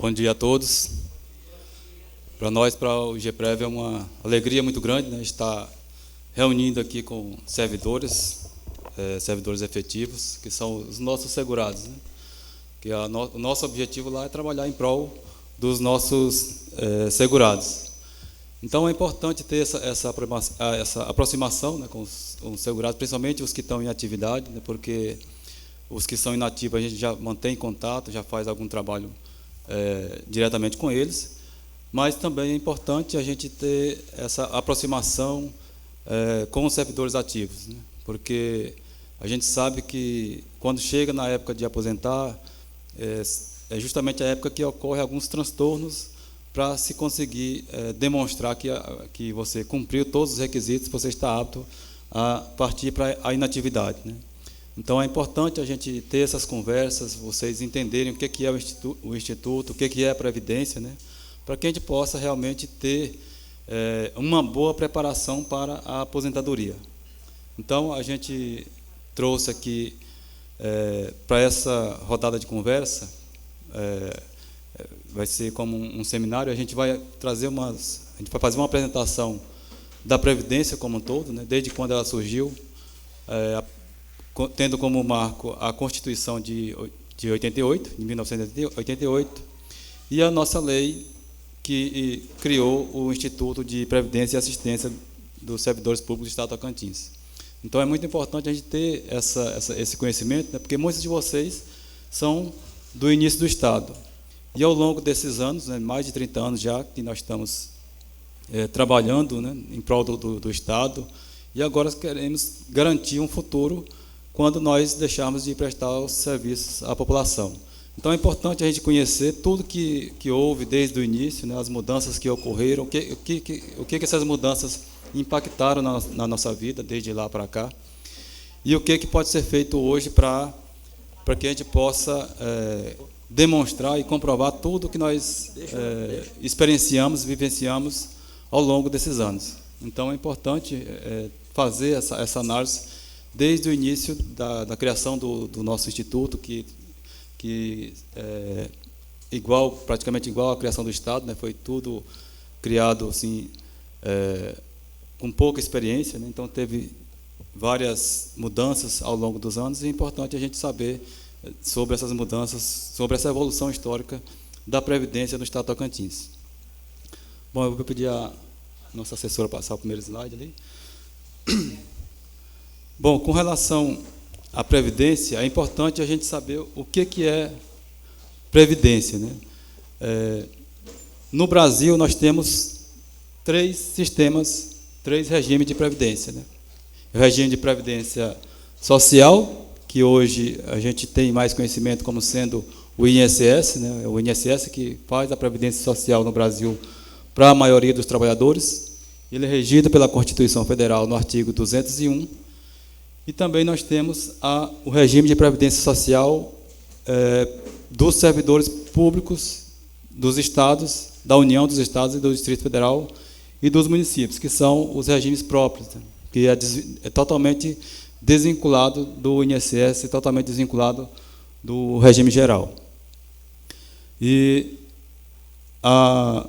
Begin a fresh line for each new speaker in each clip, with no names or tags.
Bom dia a todos. Para nós, para o GPREV, é uma alegria muito grande, né, estar reunindo aqui com servidores, servidores efetivos, que são os nossos segurados, né, que o nosso objetivo lá é trabalhar em prol dos nossos segurados. Então, é importante ter essa aproximação, né, com os segurados, principalmente os que estão em atividade, né, porque os que são inativos a gente já mantém contato, já faz algum trabalho diretamente com eles, mas também é importante a gente ter essa aproximação com os servidores ativos, né? Porque a gente sabe que quando chega na época de aposentar, é justamente a época que ocorre alguns transtornos para se conseguir demonstrar que você cumpriu todos os requisitos, você está apto a partir para a inatividade, né? Então, é importante a gente ter essas conversas, vocês entenderem o que é o Instituto, o que é a Previdência, né? Para que a gente possa realmente ter uma boa preparação para a aposentadoria. Então, a gente trouxe aqui, para essa rodada de conversa, vai ser como um seminário, a gente vai trazer a gente vai fazer uma apresentação da Previdência como um todo, né? Desde quando ela surgiu, tendo como marco a Constituição de 1988, e a nossa lei que criou o Instituto de Previdência e Assistência dos Servidores Públicos do Estado de Tocantins. Então, é muito importante a gente ter esse conhecimento, né, porque muitos de vocês são do início do Estado. E, ao longo desses anos, né, mais de 30 anos já que nós estamos trabalhando, né, em prol do Estado, e agora queremos garantir um futuro quando nós deixarmos de prestar os serviços à população. Então, é importante a gente conhecer tudo que houve desde o início, né, as mudanças que ocorreram, o que essas mudanças impactaram na nossa vida, desde lá para cá, e o que pode ser feito hoje para que a gente possa demonstrar e comprovar tudo que nós experienciamos, vivenciamos ao longo desses anos. Então, é importante fazer essa análise desde o início da criação do nosso instituto, que praticamente igual à criação do Estado, né? Foi tudo criado assim, com pouca experiência, né? Então teve várias mudanças ao longo dos anos, e é importante a gente saber sobre essas mudanças, sobre essa evolução histórica da Previdência no Estado de Tocantins. Bom, eu vou pedir a nossa assessora passar o primeiro slide ali. Bom, com relação à Previdência, é importante a gente saber o que é Previdência, né? No Brasil, nós temos 3 sistemas, 3 regimes de Previdência, né? O regime de Previdência Social, que hoje a gente tem mais conhecimento como sendo o INSS, né? O INSS que faz a Previdência Social no Brasil para a maioria dos trabalhadores. Ele é regido pela Constituição Federal no artigo 201, e também nós temos o regime de previdência social dos servidores públicos dos estados, da União dos Estados e do Distrito Federal e dos municípios, que são os regimes próprios, né, que é totalmente desvinculado do INSS, totalmente desvinculado do regime geral. E a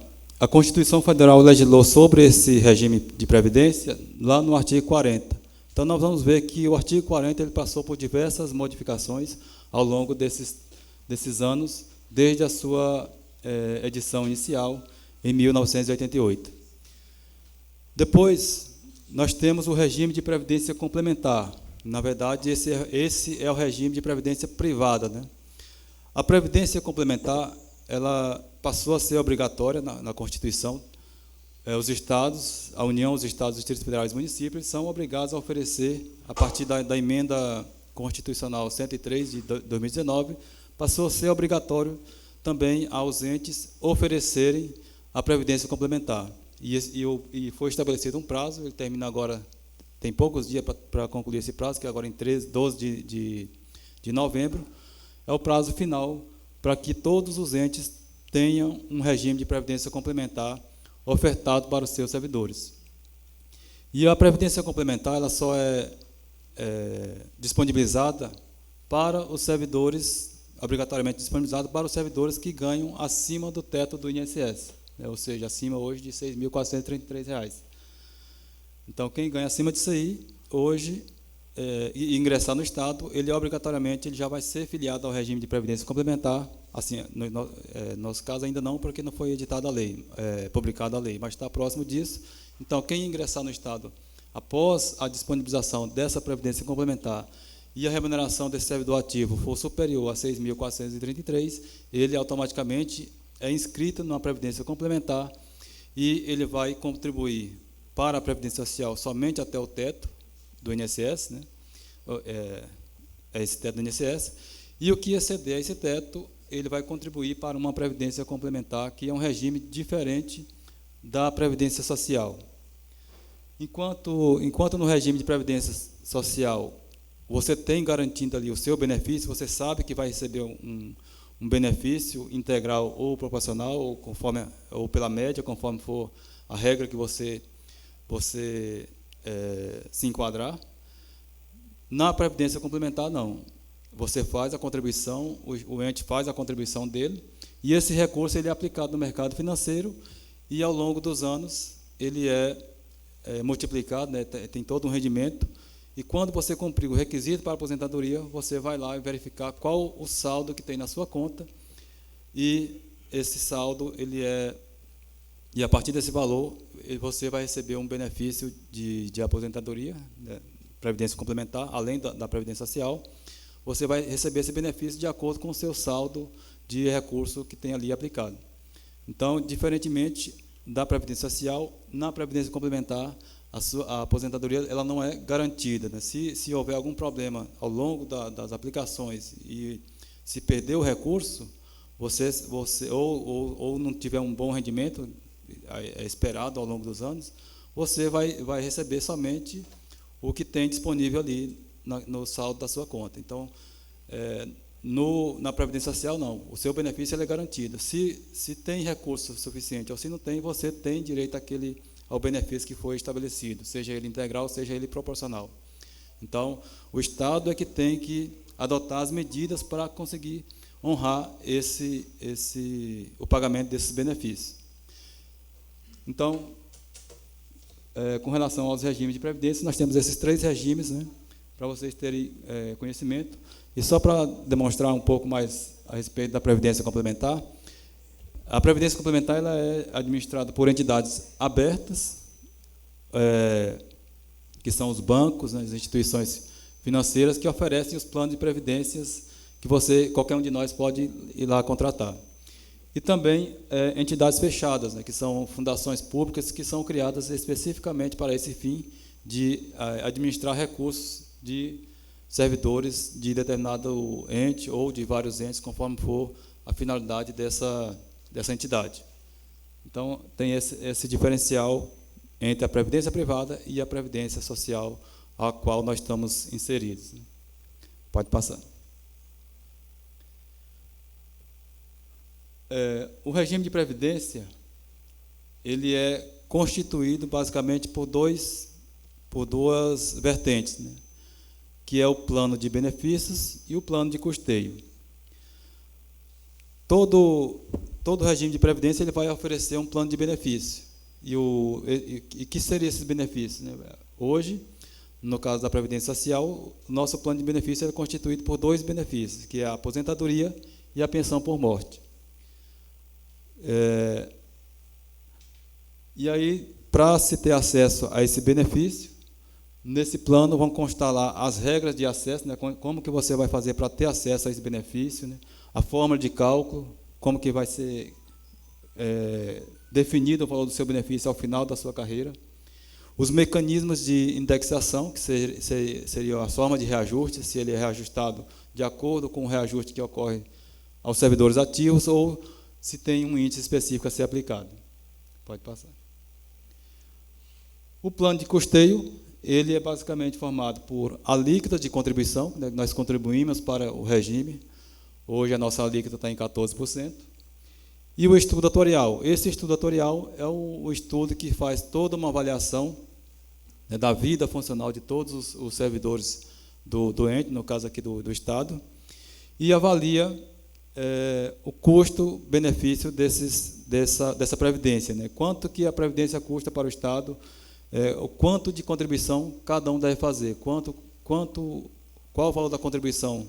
Constituição Federal legislou sobre esse regime de previdência lá no artigo 40. Então, nós vamos ver que o artigo 40 ele passou por diversas modificações ao longo desses anos, desde a sua edição inicial, em 1988. Depois, nós temos o regime de previdência complementar. Na verdade, esse é o regime de previdência privada, né? A previdência complementar ela passou a ser obrigatória na Constituição. Os estados, a União, os estados, os distritos federais e municípios são obrigados a oferecer, a partir da emenda constitucional 103 de 2019, passou a ser obrigatório também aos entes oferecerem a previdência complementar. E foi estabelecido um prazo, ele termina agora, tem poucos dias para concluir esse prazo, que é agora em 12 de novembro, é o prazo final para que todos os entes tenham um regime de previdência complementar ofertado para os seus servidores. E a previdência complementar ela só é disponibilizada para os servidores obrigatoriamente disponibilizado para os servidores que ganham acima do teto do INSS, né, ou seja, acima hoje de R$ 6.433. Então, quem ganha acima disso aí, hoje, e ingressar no Estado, ele obrigatoriamente ele já vai ser filiado ao regime de previdência complementar. Assim, no nosso caso ainda não, porque não foi editada a lei, publicada a lei, mas está próximo disso. Então, quem ingressar no Estado após a disponibilização dessa previdência complementar e a remuneração desse servidor ativo for superior a R$ 6.433, ele automaticamente é inscrito numa previdência complementar e ele vai contribuir para a Previdência Social somente até o teto do INSS, né? Esse teto do INSS, e o que exceder esse teto, ele vai contribuir para uma Previdência Complementar, que é um regime diferente da Previdência Social. Enquanto no regime de Previdência Social, você tem garantindo ali o seu benefício, você sabe que vai receber um benefício integral ou proporcional, ou pela média, conforme for a regra que você se enquadrar. Na Previdência Complementar, não. Você faz a contribuição, o ente faz a contribuição dele, e esse recurso ele é aplicado no mercado financeiro, e ao longo dos anos ele é multiplicado, né, tem todo um rendimento, e quando você cumprir o requisito para a aposentadoria, você vai lá e verificar qual o saldo que tem na sua conta, e esse saldo, e a partir desse valor, você vai receber um benefício de aposentadoria, né, previdência complementar, além da previdência social, você vai receber esse benefício de acordo com o seu saldo de recurso que tem ali aplicado. Então, diferentemente da previdência social, na previdência complementar, a aposentadoria ela não é garantida, né? Se houver algum problema ao longo das aplicações e se perder o recurso, você ou não tiver um bom rendimento esperado ao longo dos anos, você vai receber somente o que tem disponível ali no saldo da sua conta. Então, na Previdência Social, não. O seu benefício é garantido. Se tem recurso suficiente ou se não tem, você tem direito ao benefício que foi estabelecido, seja ele integral, seja ele proporcional. Então, o Estado é que tem que adotar as medidas para conseguir honrar o pagamento desses benefícios. Então, com relação aos regimes de previdência, nós temos esses 3 regimes, né, para vocês terem conhecimento. E só para demonstrar um pouco mais a respeito da Previdência Complementar, a Previdência Complementar ela é administrada por entidades abertas, que são os bancos, né, as instituições financeiras que oferecem os planos de previdências que qualquer um de nós pode ir lá contratar. E também entidades fechadas, né, que são fundações públicas que são criadas especificamente para esse fim de administrar recursos de servidores de determinado ente ou de vários entes, conforme for a finalidade dessa entidade. Então, tem esse diferencial entre a previdência privada e a previdência social a qual nós estamos inseridos. Pode passar. O regime de previdência ele é constituído basicamente por duas vertentes, né, que é o plano de benefícios e o plano de custeio. Todo regime de previdência ele vai oferecer um plano de benefício. E que seriam esses benefícios, né? Hoje, no caso da Previdência Social, o nosso plano de benefício é constituído por 2 benefícios, que é a aposentadoria e a pensão por morte. E aí, para se ter acesso a esse benefício, nesse plano vão constar lá as regras de acesso, né, como que você vai fazer para ter acesso a esse benefício, né, a forma de cálculo, como que vai ser definido o valor do seu benefício ao final da sua carreira, os mecanismos de indexação, que seria a forma de reajuste, se ele é reajustado de acordo com o reajuste que ocorre aos servidores ativos ou se tem um índice específico a ser aplicado. Pode passar. O plano de custeio, ele é basicamente formado por alíquota de contribuição, né, nós contribuímos para o regime, hoje a nossa alíquota está em 14%, e o estudo atuarial. Esse estudo atuarial é o estudo que faz toda uma avaliação, né, da vida funcional de todos os servidores do ente, no caso aqui do Estado, e avalia o custo-benefício dessa previdência, né? Quanto que a previdência custa para o Estado, o quanto de contribuição cada um deve fazer, qual o valor da contribuição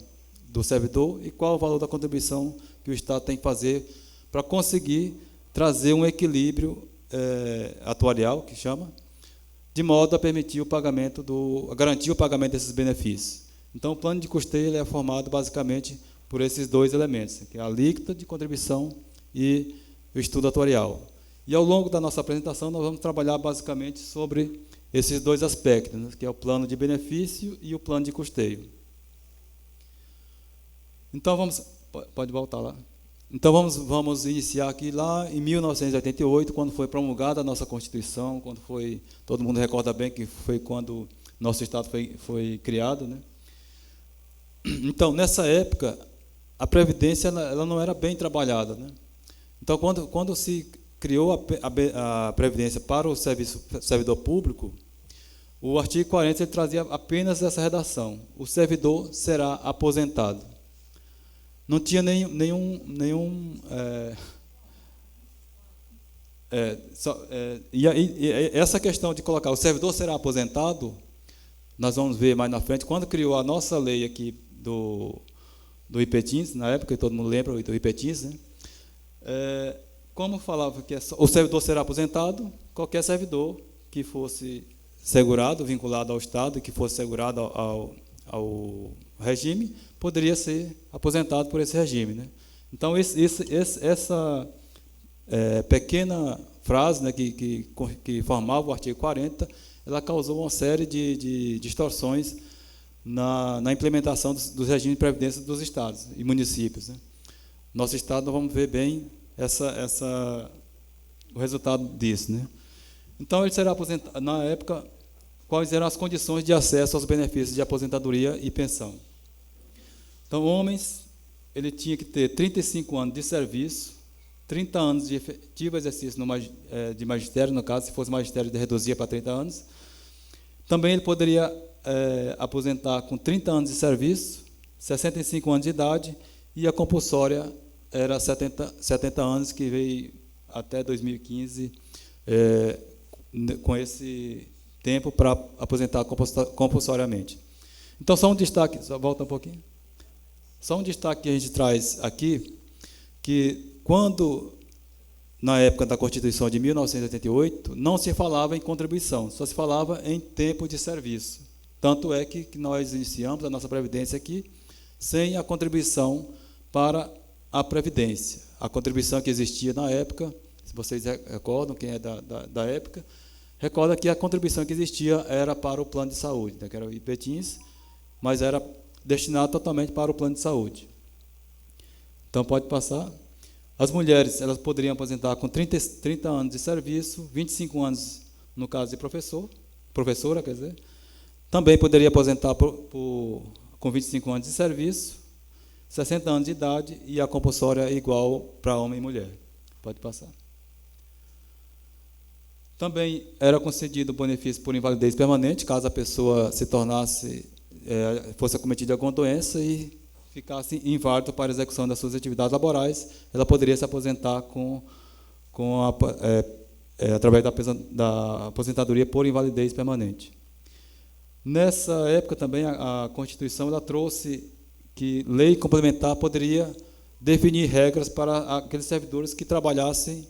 do servidor e qual o valor da contribuição que o Estado tem que fazer para conseguir trazer um equilíbrio atuarial, que chama, de modo a permitir o pagamento a garantir o pagamento desses benefícios. Então, o plano de custeio ele é formado basicamente por esses dois elementos, que é a alíquota de contribuição e o estudo atuarial. E ao longo da nossa apresentação, nós vamos trabalhar basicamente sobre esses dois aspectos, né, que é o plano de benefício e o plano de custeio. Então, pode voltar lá. Então, vamos iniciar aqui lá em 1988, quando foi promulgada a nossa Constituição, todo mundo recorda bem que foi quando nosso Estado foi criado, né? Então, nessa época, a Previdência ela não era bem trabalhada, né? Então, quando se criou a Previdência para o servidor público, o artigo 40 ele trazia apenas essa redação: o servidor será aposentado. Não tinha e essa questão de colocar o servidor será aposentado, nós vamos ver mais na frente, quando criou a nossa lei aqui do IPETINS, na época, que todo mundo lembra do IPETINS, né? Como falava que o servidor será aposentado, qualquer servidor que fosse segurado, vinculado ao Estado, que fosse segurado ao regime, poderia ser aposentado por esse regime, né? Então, essa pequena frase, né, que formava o artigo 40, ela causou uma série de distorções na implementação dos regimes de previdência dos estados e municípios, né? Nosso estado, nós vamos ver bem o resultado disso, né? Então, ele será aposentado. Na época, quais eram as condições de acesso aos benefícios de aposentadoria e pensão? Então, homens, ele tinha que ter 35 anos de serviço, 30 anos de efetivo exercício de magistério, no caso, se fosse magistério, ele reduzia para 30 anos. Também ele poderia aposentar com 30 anos de serviço, 65 anos de idade, e a compulsória era 70 anos, que veio até 2015 com esse tempo para aposentar compulsoriamente. Então, só um destaque, volta um pouquinho. Só um destaque que a gente traz aqui, que quando, na época da Constituição de 1988, não se falava em contribuição, só se falava em tempo de serviço. Tanto é que nós iniciamos a nossa Previdência aqui sem a contribuição para a Previdência. A contribuição que existia na época, se vocês recordam, quem é da época, recorda que a contribuição que existia era para o plano de saúde, né, que era o IPETINS, mas era destinado totalmente para o plano de saúde. Então, pode passar. As mulheres, elas poderiam aposentar com 30 anos de serviço, 25 anos, no caso de professora, quer dizer. Também poderia aposentar com 25 anos de serviço, 60 anos de idade, e a compulsória é igual para homem e mulher. Pode passar. Também era concedido benefício por invalidez permanente, caso a pessoa fosse acometida de alguma doença e ficasse inválido para a execução das suas atividades laborais, ela poderia se aposentar através da aposentadoria por invalidez permanente. Nessa época também a Constituição ela trouxe que lei complementar poderia definir regras para aqueles servidores que trabalhassem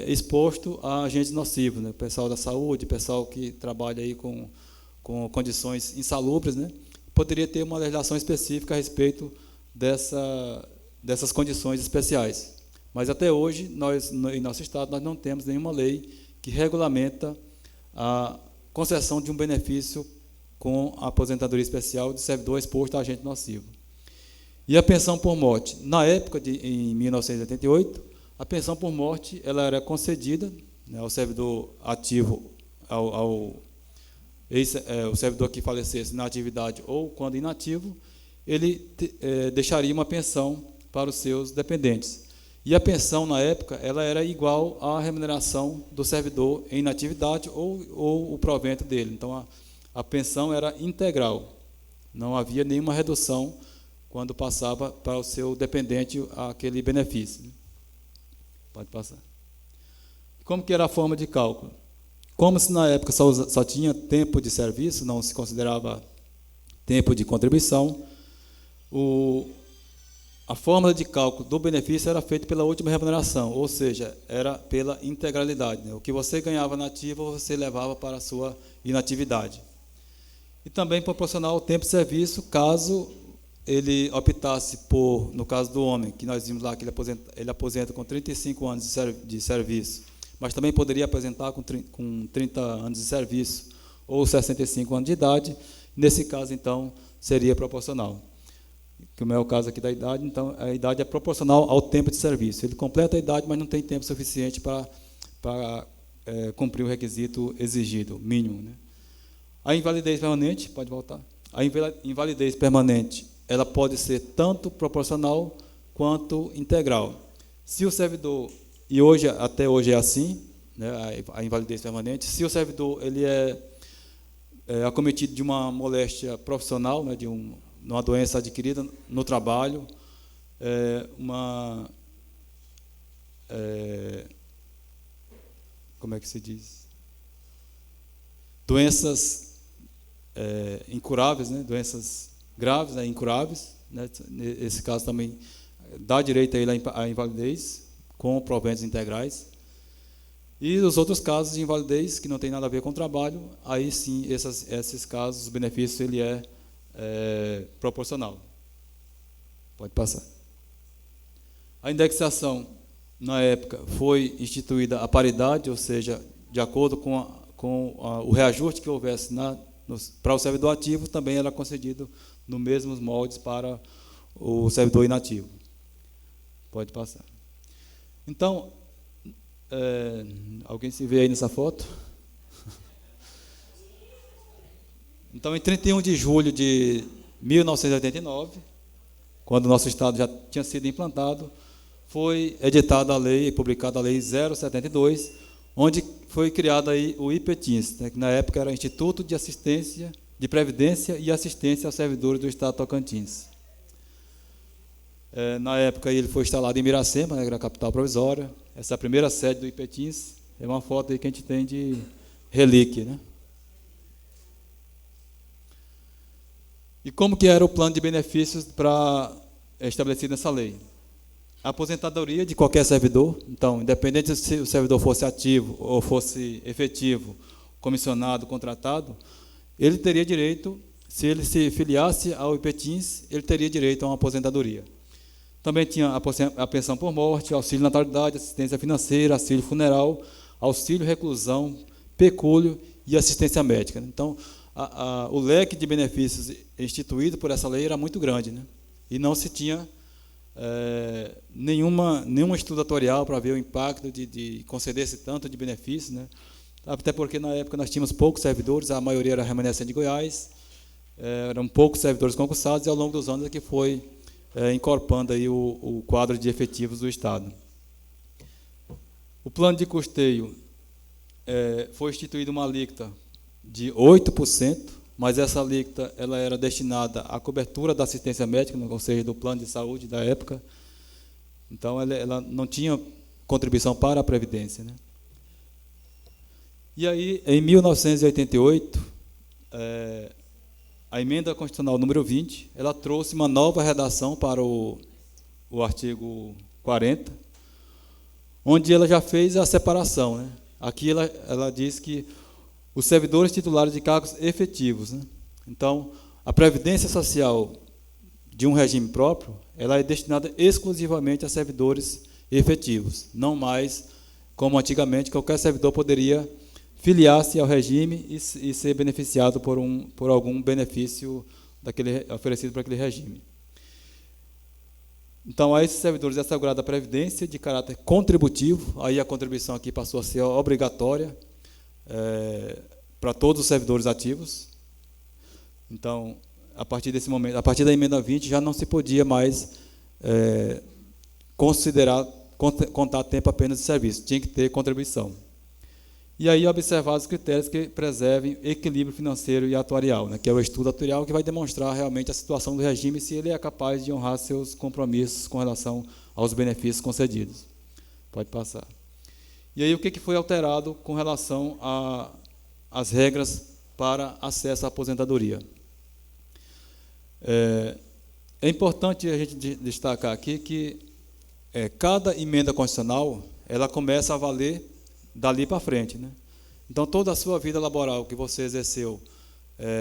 exposto a agentes nocivos, né? Pessoal da saúde, pessoal que trabalha aí com condições insalubres, né? Poderia ter uma legislação específica a respeito dessas condições especiais. Mas até hoje, em nosso estado, nós não temos nenhuma lei que regulamenta a concessão de um benefício com a aposentadoria especial de servidor exposto a agente nocivo. E a pensão por morte? Na época, em 1988, a pensão por morte ela era concedida, né, ao servidor ativo, o servidor que falecesse na atividade ou quando inativo, ele deixaria uma pensão para os seus dependentes. E a pensão, na época, ela era igual à remuneração do servidor em inatividade ou o provento dele. Então, a pensão era integral. Não havia nenhuma redução quando passava para o seu dependente aquele benefício. Pode passar. Como que era a forma de cálculo? Como se na época só tinha tempo de serviço, não se considerava tempo de contribuição, a fórmula de cálculo do benefício era feita pela última remuneração, ou seja, era pela integralidade, né? O que você ganhava na ativa, você levava para a sua inatividade. E também proporcional ao tempo de serviço, caso ele optasse por, no caso do homem, que nós vimos lá que ele aposenta com 35 anos de serviço, mas também poderia aposentar com 30 anos de serviço ou 65 anos de idade. Nesse caso, então, seria proporcional. Como é o caso aqui da idade, então, a idade é proporcional ao tempo de serviço. Ele completa a idade, mas não tem tempo suficiente para cumprir o requisito exigido, mínimo, né? A invalidez permanente, pode voltar. A invalidez permanente, ela pode ser tanto proporcional quanto integral. Se o servidor, e até hoje é assim, né, a invalidez permanente, se o servidor ele é acometido de uma moléstia profissional, né, de uma doença adquirida no trabalho, como é que se diz? Doenças incuráveis, né, doenças graves, né, incuráveis, né, nesse caso também dá direito a ele à invalidez, com proventos integrais. E os outros casos de invalidez, que não tem nada a ver com o trabalho, aí sim, esses casos, o benefício ele é proporcional. Pode passar. A indexação, na época, foi instituída a paridade, ou seja, de acordo com o reajuste que houvesse para o servidor ativo, também era concedido nos mesmos moldes para o servidor inativo. Pode passar. Então, alguém se vê aí nessa foto? Então, em 31 de julho de 1989, quando o nosso Estado já tinha sido implantado, foi editada a lei, publicada a Lei 072, onde foi criado aí o IPETINS, né, que na época era Instituto de Assistência, de Previdência e Assistência aos Servidores do Estado de Tocantins. Na época ele foi instalado em Miracema, né, na capital provisória. Essa é a primeira sede do IPETINS, é uma foto aí que a gente tem de relíquia, né? E como que era o plano de benefícios estabelecido nessa lei? A aposentadoria de qualquer servidor, então, independente se o servidor fosse ativo ou fosse efetivo, comissionado, contratado, ele teria direito, se ele se filiasse ao IPETINS, ele teria direito a uma aposentadoria. Também tinha a pensão por morte, auxílio natalidade, assistência financeira, auxílio funeral, auxílio reclusão, pecúlio e assistência médica. Então, o leque de benefícios instituído por essa lei era muito grande, né? E não se tinha nenhum estudo atuarial para ver o impacto de conceder esse tanto de benefícios, né? Até porque, na época, nós tínhamos poucos servidores, a maioria era remanescente de Goiás, eram poucos servidores concursados, e ao longo dos anos é que foi incorporando aí o quadro de efetivos do Estado. O plano de custeio foi instituído uma alíquota de 8%, mas essa alíquota ela era destinada à cobertura da assistência médica, ou seja, do plano de saúde da época. Então, ela não tinha contribuição para a Previdência, né? E aí, em 1988, a emenda constitucional número 20, ela trouxe uma nova redação para o artigo 40, onde ela já fez a separação, né? Aqui ela diz que os servidores titulares de cargos efetivos, né? Então, a previdência social de um regime próprio, ela é destinada exclusivamente a servidores efetivos, não mais como antigamente qualquer servidor poderia filiar-se ao regime e ser beneficiado por algum benefício oferecido por aquele regime. Então, a esses servidores é assegurada a previdência de caráter contributivo, aí a contribuição aqui passou a ser obrigatória para todos os servidores ativos. Então, a partir desse momento, a partir da emenda 20, já não se podia mais contar tempo apenas de serviço, tinha que ter contribuição. E aí observar os critérios que preservem equilíbrio financeiro e atuarial, né, que é o estudo atuarial que vai demonstrar realmente a situação do regime, se ele é capaz de honrar seus compromissos com relação aos benefícios concedidos. Pode passar. E aí o que foi alterado com relação às regras para acesso à aposentadoria? É importante a gente destacar aqui que cada emenda constitucional ela começa a valer dali para frente, né? Então, toda a sua vida laboral que você exerceu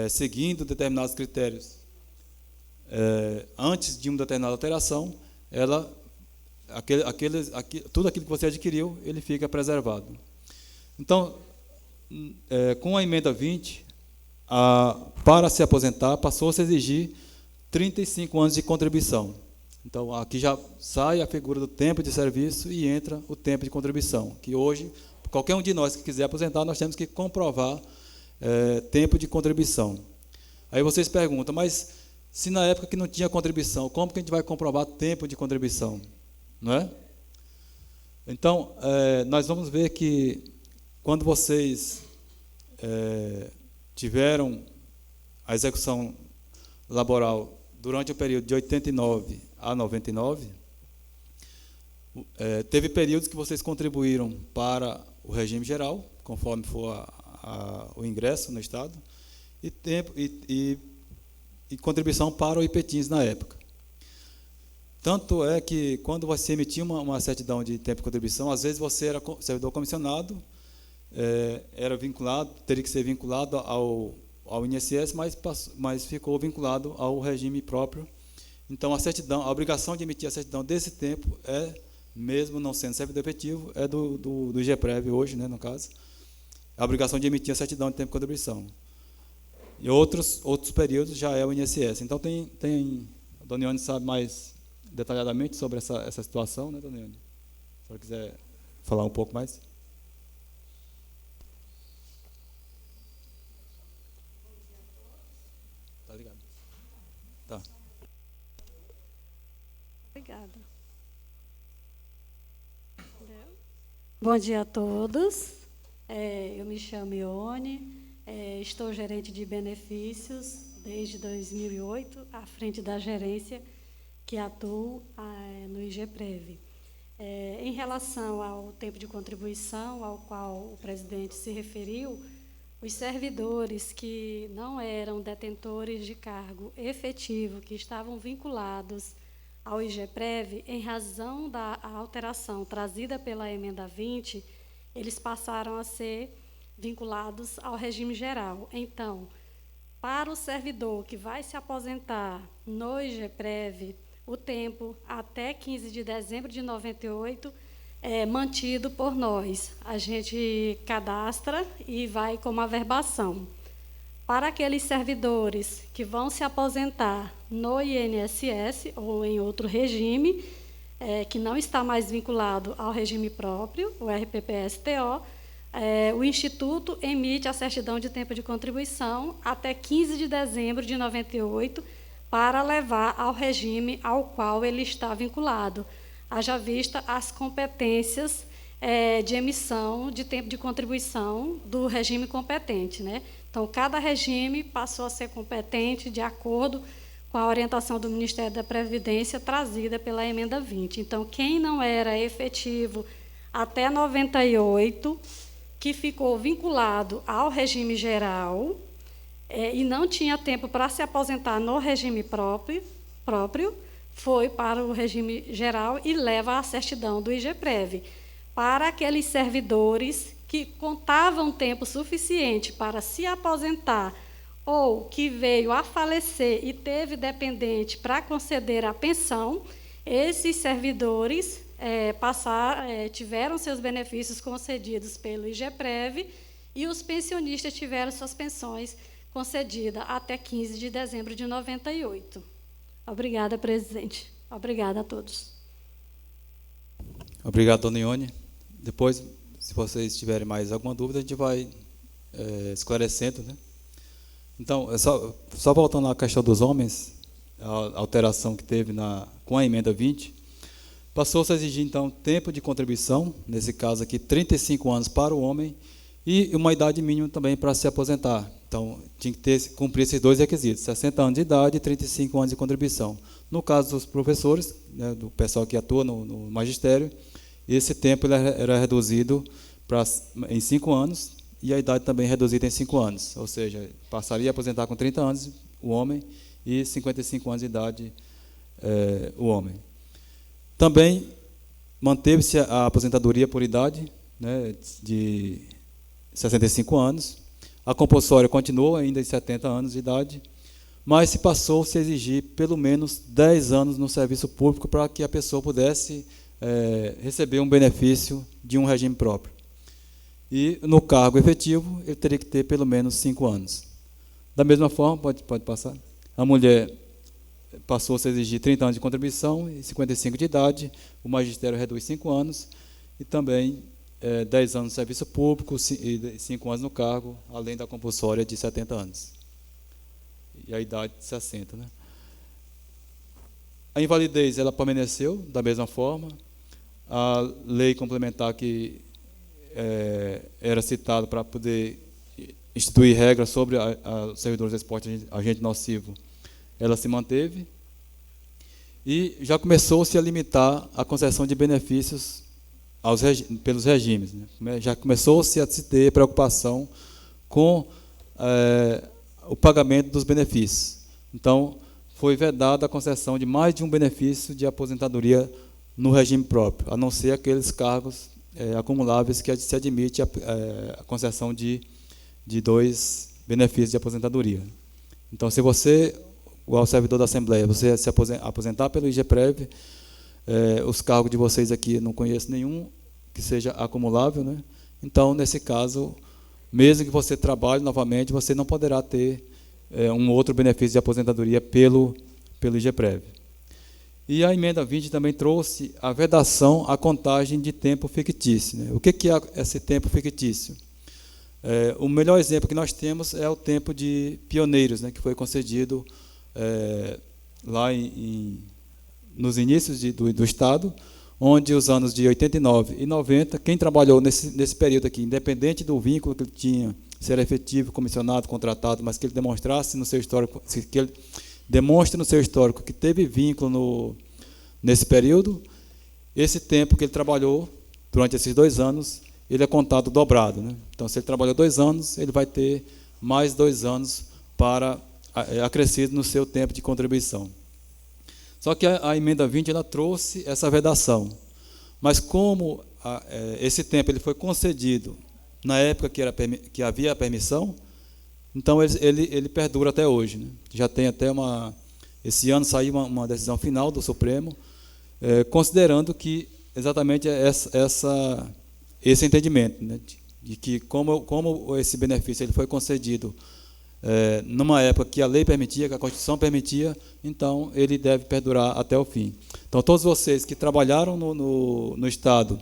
seguindo determinados critérios antes de uma determinada alteração, tudo aquilo que você adquiriu, ele fica preservado. Então, com a emenda 20, para se aposentar, passou-se a exigir 35 anos de contribuição. Então, aqui já sai a figura do tempo de serviço e entra o tempo de contribuição, que hoje, qualquer um de nós que quiser aposentar, nós temos que comprovar tempo de contribuição. Aí vocês perguntam, mas se na época que não tinha contribuição, como que a gente vai comprovar tempo de contribuição? Não é? Então, nós vamos ver que quando vocês tiveram a execução laboral durante o período de 89 a 99, teve períodos que vocês contribuíram para o regime geral, conforme for o ingresso no Estado, e contribuição para o IPTINS na época. Tanto é que, quando você emitia uma certidão de tempo de contribuição, às vezes você era servidor comissionado, era vinculado, teria que ser vinculado ao INSS, mas ficou vinculado ao regime próprio. Então, a obrigação de emitir a certidão desse tempo mesmo não sendo servidor efetivo, é do IGPREV hoje, né, no caso, a obrigação de emitir a certidão de tempo de contribuição. E outros períodos já é o INSS. Então, a Dona Ione sabe mais detalhadamente sobre essa situação, né, Dona Ione? Se a senhora quiser falar um pouco mais. Tá ligado? Tá.
Obrigada. Bom dia a todos. Eu me chamo Ione, estou gerente de benefícios desde 2008, à frente da gerência que atuo no IGPREV. Em relação ao tempo de contribuição, ao qual o presidente se referiu, os servidores que não eram detentores de cargo efetivo, que estavam vinculados ao IGPREV, em razão da alteração trazida pela emenda 20, eles passaram a ser vinculados ao regime geral. Então, para o servidor que vai se aposentar no IGPREV, o tempo até 15 de dezembro de 98 é mantido por nós. A gente cadastra e vai como averbação. Para aqueles servidores que vão se aposentar no INSS ou em outro regime, que não está mais vinculado ao regime próprio, o RPPSTO, o Instituto emite a certidão de tempo de contribuição até 15 de dezembro de 98 para levar ao regime ao qual ele está vinculado, haja vista as competências de emissão de tempo de contribuição do regime competente, né? Então, cada regime passou a ser competente de acordo com a orientação do Ministério da Previdência trazida pela emenda 20. Então, quem não era efetivo até 98, que ficou vinculado ao regime geral e não tinha tempo para se aposentar no regime próprio, foi para o regime geral e leva a certidão do IGPREV. Para aqueles servidores que contavam tempo suficiente para se aposentar ou que veio a falecer e teve dependente para conceder a pensão, esses servidores tiveram seus benefícios concedidos pelo IGPREV e os pensionistas tiveram suas pensões concedidas até 15 de dezembro de 98. Obrigada, presidente. Obrigada a todos.
Obrigado, Dona Ione. Depois, se vocês tiverem mais alguma dúvida, a gente vai esclarecendo, né? Então, só voltando à questão dos homens, a alteração que teve com a emenda 20, passou-se a exigir, então, tempo de contribuição, nesse caso aqui, 35 anos para o homem e uma idade mínima também para se aposentar. Então, tinha que cumprir esses dois requisitos, 60 anos de idade e 35 anos de contribuição. No caso dos professores, né, do pessoal que atua no magistério, esse tempo ele era reduzido em 5 anos e a idade também reduzida em 5 anos. Ou seja, passaria a aposentar com 30 anos o homem e 55 anos de idade o homem. Também manteve-se a aposentadoria por idade, né, de 65 anos. A compulsória continuou ainda em 70 anos de idade, mas se passou-se a exigir pelo menos 10 anos no serviço público para que a pessoa pudesse receber um benefício de um regime próprio. E no cargo efetivo, ele teria que ter pelo menos 5 anos. Da mesma forma, pode passar, a mulher passou-se a exigir 30 anos de contribuição e 55 de idade, o magistério reduz 5 anos, e também 10 anos no serviço público e 5 anos no cargo, além da compulsória de 70 anos. E a idade de 60. Né? A invalidez ela permaneceu da mesma forma. A lei complementar que era citada para poder instituir regras sobre os servidores de esporte agente nocivo, ela se manteve. E já começou-se a limitar a concessão de benefícios pelos regimes. Né? Já começou-se a se ter preocupação com o pagamento dos benefícios. Então, foi vedada a concessão de mais de um benefício de aposentadoria no regime próprio, a não ser aqueles cargos acumuláveis que se admite a concessão de 2 benefícios de aposentadoria. Então, se você, o servidor da Assembleia, você se aposentar pelo IGPREV, os cargos de vocês aqui, não conheço nenhum que seja acumulável, né? Então, nesse caso, mesmo que você trabalhe novamente, você não poderá ter um outro benefício de aposentadoria pelo IGPREV. E a emenda 20 também trouxe a vedação à contagem de tempo fictício. Né? O que é esse tempo fictício? O melhor exemplo que nós temos é o tempo de pioneiros, né, que foi concedido lá nos inícios do Estado, onde os anos de 89 e 90, quem trabalhou nesse período aqui, independente do vínculo que ele tinha, se era efetivo, comissionado, contratado, mas que ele demonstrasse no seu histórico, que ele demonstre no seu histórico que teve vínculo nesse período, esse tempo que ele trabalhou durante esses 2 anos, ele é contado dobrado. Né? Então, se ele trabalhou 2 anos, ele vai ter mais 2 anos acrescido no seu tempo de contribuição. Só que a emenda 20 ela trouxe essa vedação. Mas como esse tempo ele foi concedido na época que havia a permissão, então ele perdura até hoje. Né? Já tem até esse ano saiu uma decisão final do Supremo, considerando que exatamente esse entendimento, né? De que como esse benefício ele foi concedido numa época que a lei permitia, que a Constituição permitia, então ele deve perdurar até o fim. Então, todos vocês que trabalharam no Estado,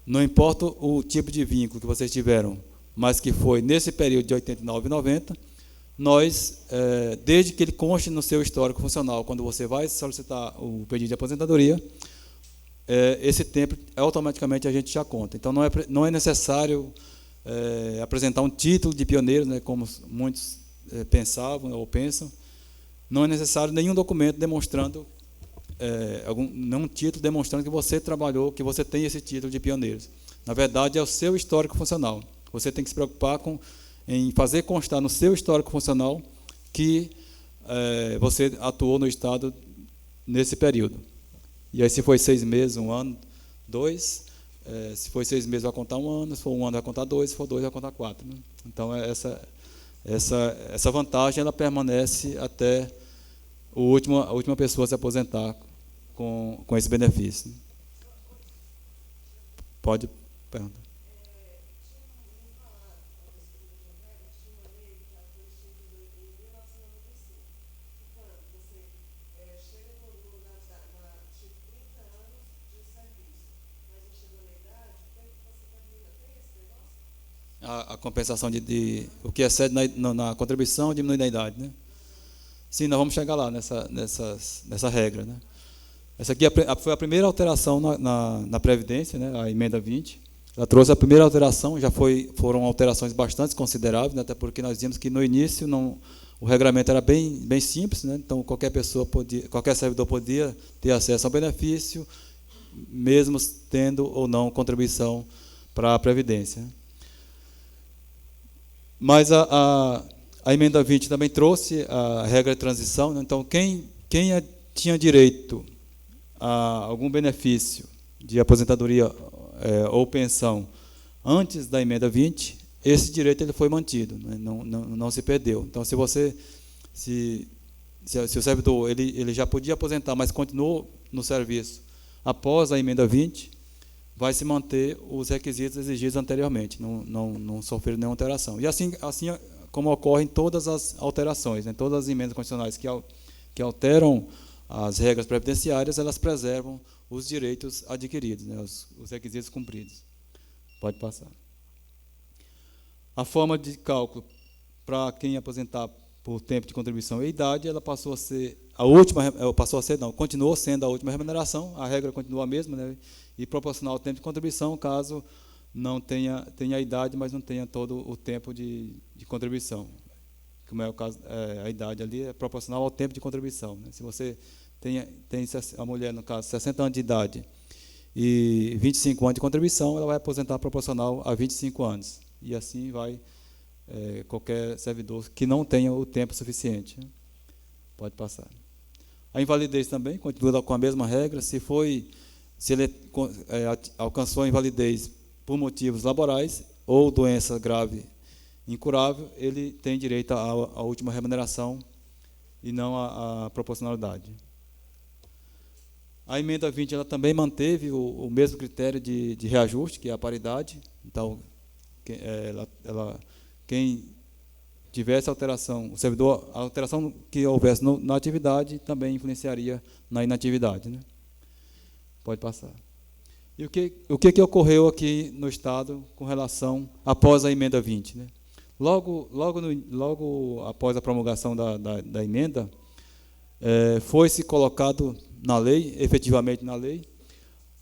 não importa o tipo de vínculo que vocês tiveram, mas que foi nesse período de 89 e 90, nós, desde que ele conste no seu histórico funcional, quando você vai solicitar o pedido de aposentadoria, esse tempo automaticamente a gente já conta. Então, não é necessário apresentar um título de pioneiro, né, como muitos pensavam ou pensam. Não é necessário nenhum documento demonstrando, nenhum título demonstrando que você trabalhou, que você tem esse título de pioneiro. Na verdade, é o seu histórico funcional. Você tem que se preocupar em fazer constar no seu histórico funcional que você atuou no Estado nesse período. E aí, se foi 6 meses, 1 ano, 2, se foi 6 meses, vai contar 1 ano, se for 1 ano, vai contar 2, se for 2, vai contar 4. Né? Então, essa vantagem ela permanece até a última pessoa se aposentar com esse benefício. Pode perguntar. A compensação de o que excede na contribuição diminui na idade, né? Sim, nós vamos chegar lá nessa regra, né? Essa aqui foi a primeira alteração na Previdência, né? A emenda 20. ela trouxe a primeira alteração, foram alterações bastante consideráveis, né, até porque nós vimos que no início o regulamento era bem simples, né, então qualquer servidor podia ter acesso ao benefício, mesmo tendo ou não contribuição para a Previdência. Mas a emenda 20 também trouxe a regra de transição, né, então quem tinha direito a algum benefício de aposentadoria ou pensão antes da emenda 20, esse direito ele foi mantido, né? Não se perdeu. Então, se o servidor ele já podia aposentar, mas continuou no serviço após a emenda 20, vai se manter os requisitos exigidos anteriormente, não sofrer nenhuma alteração. E assim como ocorrem todas as alterações, né? Todas as emendas constitucionais que alteram as regras previdenciárias, elas preservam os direitos adquiridos, né, os requisitos cumpridos. Pode passar. A forma de cálculo para quem aposentar por tempo de contribuição e idade, ela continuou sendo a última remuneração, a regra continua a mesma, né, e proporcional ao tempo de contribuição, caso não tenha a idade, mas não tenha todo o tempo de contribuição. Como é o caso, a idade ali é proporcional ao tempo de contribuição, né? Se você tem a mulher, no caso, 60 anos de idade e 25 anos de contribuição, ela vai aposentar proporcional a 25 anos. E assim vai qualquer servidor que não tenha o tempo suficiente, né? Pode passar. A invalidez também continua com a mesma regra. Se ele alcançou a invalidez por motivos laborais ou doença grave incurável, ele tem direito à última remuneração e não à proporcionalidade. A emenda 20 ela também manteve o mesmo critério de reajuste, que é a paridade. Então, quem tivesse alteração, o servidor, a alteração que houvesse na atividade também influenciaria na inatividade, né? Pode passar. E o que ocorreu aqui no Estado com relação após a emenda 20, né? Logo após a promulgação da emenda, foi-se colocado na lei, efetivamente na lei,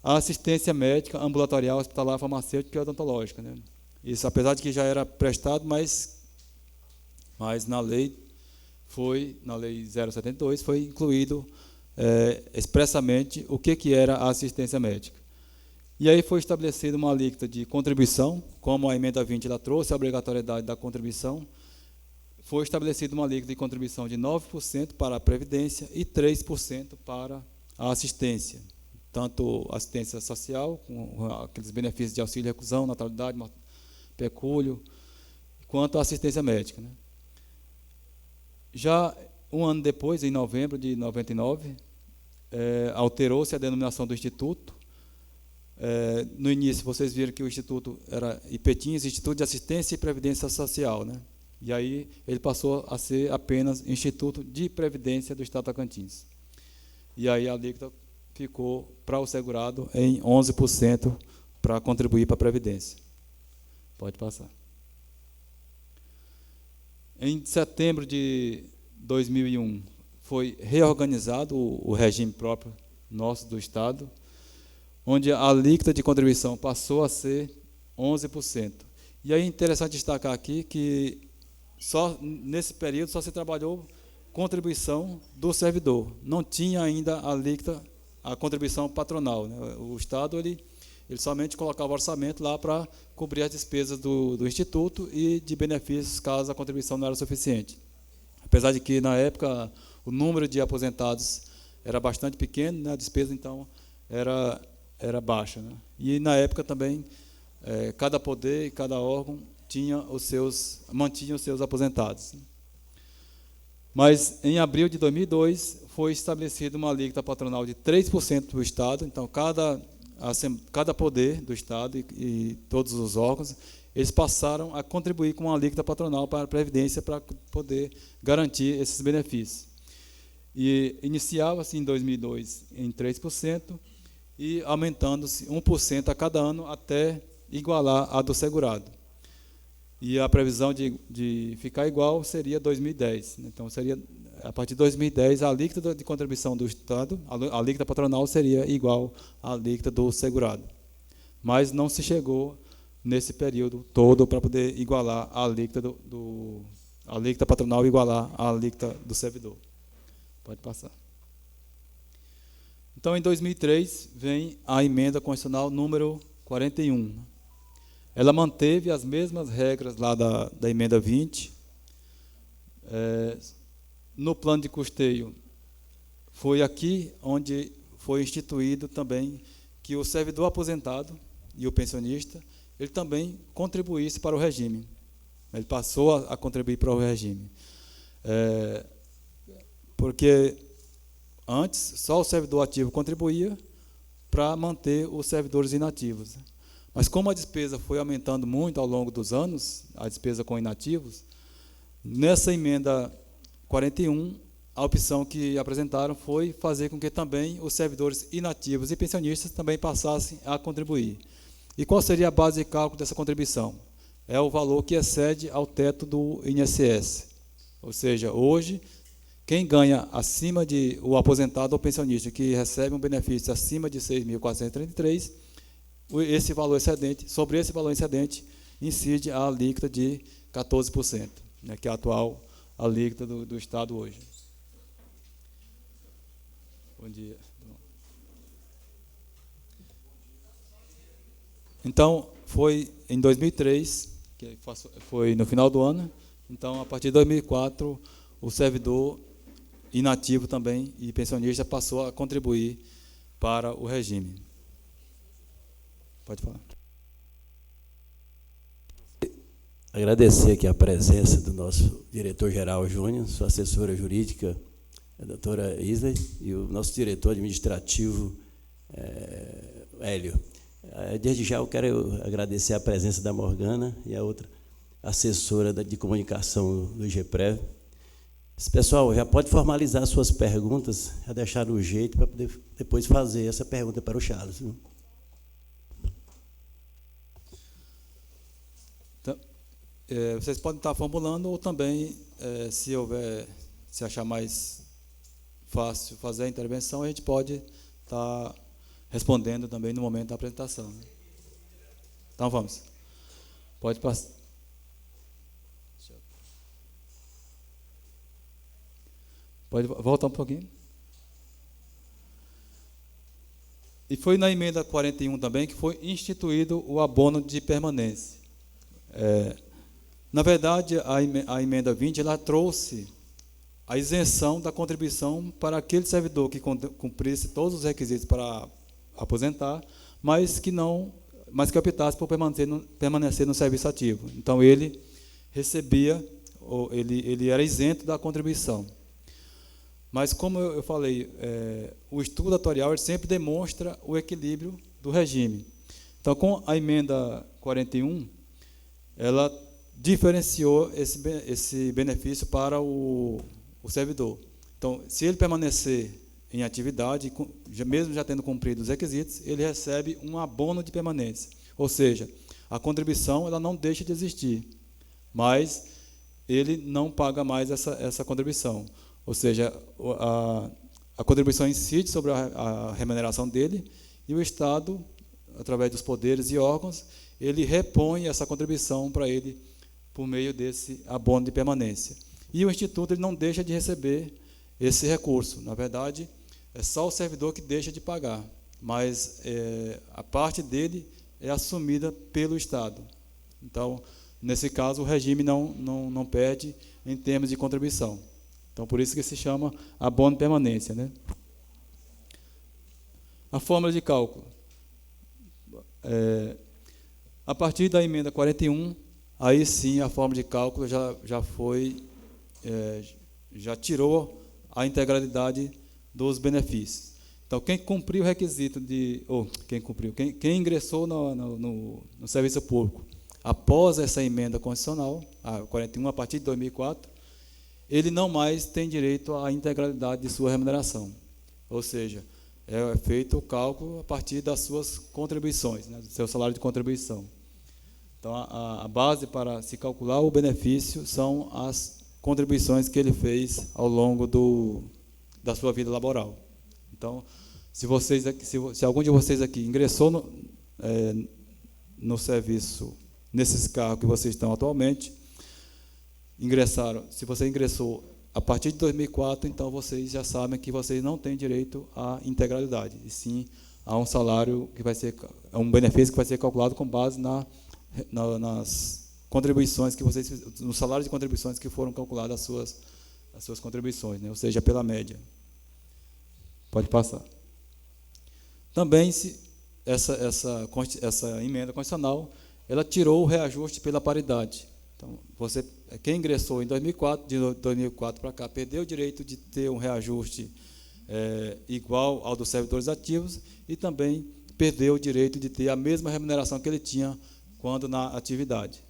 a assistência médica ambulatorial, hospitalar, farmacêutica e odontológica, né? Isso, apesar de que já era prestado, mas na lei 072, foi incluído expressamente o que era a assistência médica. E aí foi estabelecida uma alíquota de contribuição, como a emenda 20 ela trouxe a obrigatoriedade da contribuição, foi estabelecida uma alíquota de contribuição de 9% para a Previdência e 3% para a assistência, tanto assistência social, com aqueles benefícios de auxílio, reclusão, natalidade, pecúlio, quanto a assistência médica, né? Já um ano depois, em novembro de 99, alterou-se a denominação do Instituto. No início, vocês viram que o Instituto era IPETINS, Instituto de Assistência e Previdência Social, né? E aí ele passou a ser apenas Instituto de Previdência do Estado do Tocantins. E aí a alíquota ficou para o segurado em 11% para contribuir para a Previdência. Pode passar. Em setembro de 2001, foi reorganizado o regime próprio nosso do Estado, onde a alíquota de contribuição passou a ser 11%. E aí é interessante destacar aqui que nesse período só se trabalhou contribuição do servidor, não tinha ainda a contribuição patronal, né? O Estado ele somente colocava o orçamento lá para cobrir as despesas do Instituto e de benefícios caso a contribuição não era suficiente. Apesar de que, na época, o número de aposentados era bastante pequeno, né? A despesa, então, era baixa, né? E, na época, também, cada poder e cada órgão mantinha os seus aposentados. Mas, em abril de 2002, foi estabelecida uma alíquota patronal de 3% do Estado. Então, cada poder do Estado e todos os órgãos, eles passaram a contribuir com uma alíquota patronal para a Previdência para poder garantir esses benefícios. E iniciava-se em 2002 em 3% e aumentando-se 1% a cada ano até igualar a do segurado. E a previsão de ficar igual seria 2010. Então, seria, a partir de 2010, a alíquota de contribuição do Estado, a alíquota patronal seria igual à alíquota do segurado. mas não se chegou nesse período todo para poder igualar a alíquota a alíquota patronal igualar a alíquota do servidor. Pode passar. Então, em 2003, vem a emenda constitucional número 41. Ela manteve as mesmas regras lá da emenda 20. No plano de custeio, foi aqui onde foi instituído também que o servidor aposentado e o pensionista, ele também contribuísse para o regime. Ele passou a contribuir para o regime. Porque antes, só o servidor ativo contribuía para manter os servidores inativos. Mas como a despesa foi aumentando muito ao longo dos anos, a despesa com inativos, nessa emenda 41, a opção que apresentaram foi fazer com que também os servidores inativos e pensionistas também passassem a contribuir. E qual seria a base de cálculo dessa contribuição? É o valor que excede ao teto do INSS. Ou seja, hoje, quem ganha acima de o aposentado ou pensionista que recebe um benefício acima de 6.433, esse valor excedente, sobre esse valor excedente, incide a alíquota de 14%, né, que é a atual alíquota do Estado hoje. Bom dia. Então, foi em 2003, que foi no final do ano, então, a partir de 2004, o servidor inativo também e pensionista passou a contribuir para o regime. Pode falar.
Agradecer aqui a presença do nosso diretor-geral Júnior, sua assessora jurídica, a doutora Isley, e o nosso diretor administrativo, Hélio. Desde já eu quero agradecer a presença da Morgana e a outra assessora de comunicação do IGPREV. Pessoal, já pode formalizar suas perguntas, já deixar o jeito para poder depois fazer essa pergunta para o Charles.
Então, vocês podem estar formulando ou também, se achar mais fácil fazer a intervenção, a gente pode estar respondendo também no momento da apresentação. Então, vamos. Pode passar. Pode voltar um pouquinho. E foi na emenda 41 também que foi instituído o abono de permanência. Na verdade, a emenda 20 ela trouxe a isenção da contribuição para aquele servidor que cumprisse todos os requisitos para aposentar, mas que optasse por permanecer no serviço ativo. Então, ele recebia, ele era isento da contribuição. Mas, como eu falei, o estudo atuarial ele sempre demonstra o equilíbrio do regime. Então, com a emenda 41, ela diferenciou esse benefício para o servidor. Então, se ele permanecer em atividade, mesmo já tendo cumprido os requisitos, ele recebe um abono de permanência. Ou seja, a contribuição ela não deixa de existir, mas ele não paga mais essa contribuição. Ou seja, a contribuição incide sobre a remuneração dele e o Estado, através dos poderes e órgãos, ele repõe essa contribuição para ele por meio desse abono de permanência. E o Instituto ele não deixa de receber esse recurso. Na verdade, é só o servidor que deixa de pagar, mas a parte dele é assumida pelo Estado. Então, nesse caso, o regime não perde em termos de contribuição. Então, por isso que se chama abono de permanência, né? A fórmula de cálculo. A partir da emenda 41, aí sim a fórmula de cálculo já tirou a integralidade dos benefícios. Então, quem cumpriu o requisito quem ingressou no serviço público após essa emenda constitucional, a 41, a partir de 2004, ele não mais tem direito à integralidade de sua remuneração. Ou seja, é feito o cálculo a partir das suas contribuições, né, do seu salário de contribuição. Então, a base para se calcular o benefício são as contribuições que ele fez ao longo da sua vida laboral. Então, se algum de vocês aqui ingressou no serviço, nesses cargos que vocês estão atualmente, ingressaram, se você ingressou a partir de 2004, então vocês já sabem que vocês não têm direito à integralidade, e sim a um salário que vai ser, a um benefício que vai ser calculado com base nas contribuições que vocês, no salário de contribuições que foram calculadas as suas contribuições, né? Ou seja, pela média. Pode passar. Também essa emenda constitucional, ela tirou o reajuste pela paridade. Então, quem ingressou em 2004, de 2004 para cá, perdeu o direito de ter um reajuste igual ao dos servidores ativos e também perdeu o direito de ter a mesma remuneração que ele tinha quando na atividade.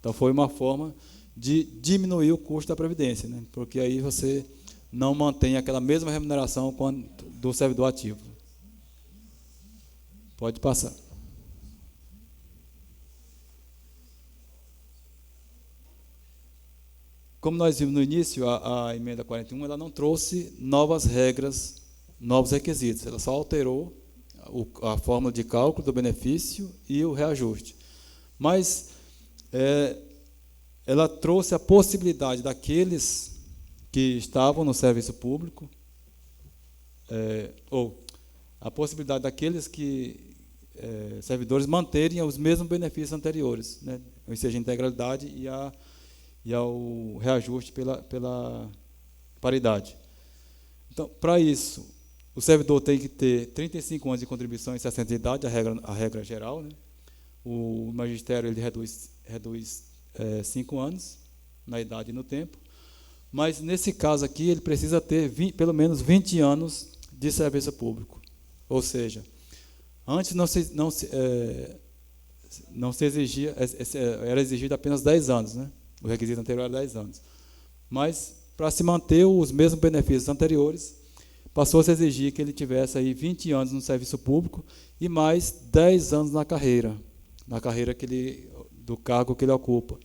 Então, foi uma forma de diminuir o custo da Previdência, né? Porque aí você não mantém aquela mesma remuneração do servidor ativo. Pode passar. Como nós vimos no início, a emenda 41 ela não trouxe novas regras, novos requisitos, ela só alterou a fórmula de cálculo do benefício e o reajuste. Mas ela trouxe a possibilidade daqueles que estavam no serviço público, ou a possibilidade daqueles servidores manterem os mesmos benefícios anteriores, né? Ou seja, a integralidade e ao reajuste pela paridade. Então, para isso, o servidor tem que ter 35 anos de contribuição e 60 de idade, a regra geral, né? O magistério ele reduz 5 anos na idade e no tempo, mas nesse caso aqui ele precisa ter pelo menos 20 anos de serviço público. Ou seja, antes não se exigia, era exigido apenas 10 anos, né? O requisito anterior era 10 anos. Mas, para se manter os mesmos benefícios anteriores, passou a se exigir que ele tivesse aí 20 anos no serviço público e mais 10 anos na carreira do cargo que ele ocupa.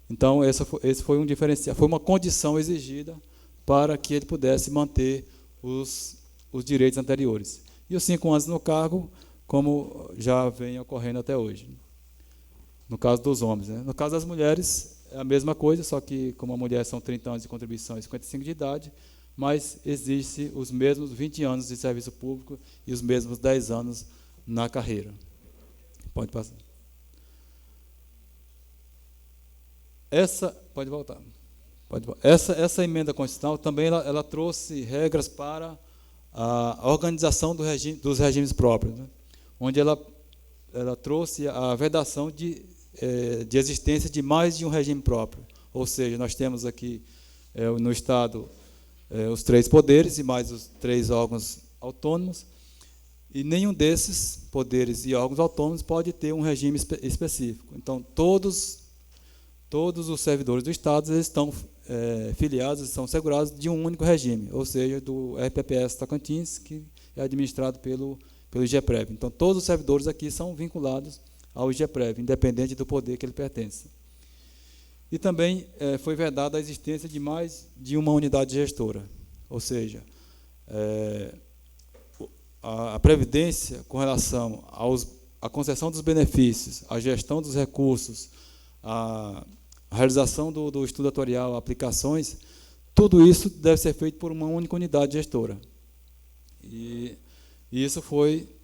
Então, esse foi um diferencial, foi uma condição exigida para que ele pudesse manter os direitos anteriores. E os 5 anos no cargo, como já vem ocorrendo até hoje. No caso dos homens, né? No caso das mulheres, é a mesma coisa, só que como a mulher são 30 anos de contribuição e 55 de idade, mas existe os mesmos 20 anos de serviço público e os mesmos 10 anos na carreira. Pode passar. Pode voltar. Essa emenda constitucional também ela trouxe regras para a organização dos regimes próprios, né? Onde ela trouxe a vedação de existência de mais de um regime próprio. Ou seja, nós temos aqui no Estado os 3 poderes e mais os 3 órgãos autônomos, e nenhum desses poderes e órgãos autônomos pode ter um regime específico. Então, todos os servidores do Estado eles estão filiados, estão segurados de um único regime, ou seja, do RPPS Tocantins, que é administrado pelo IGEPREV. Então, todos os servidores aqui são vinculados ao IGEPREV, independente do poder que ele pertence. E também foi vedada a existência de mais de uma unidade gestora, ou seja, a Previdência, com relação à concessão dos benefícios, à gestão dos recursos, a realização do estudo atuarial, aplicações, tudo isso deve ser feito por uma única unidade gestora. E isso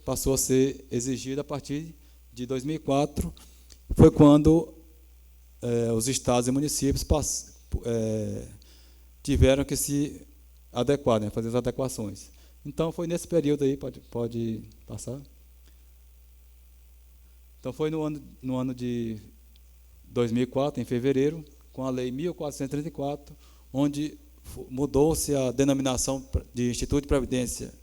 passou a ser exigido a partir de 2004, foi quando os estados e municípios tiveram que se adequar, né, fazer as adequações. Então, foi nesse período aí, pode passar. Então, foi no ano de 2004, em fevereiro, com a Lei 1434, onde mudou-se a denominação de Instituto de Previdência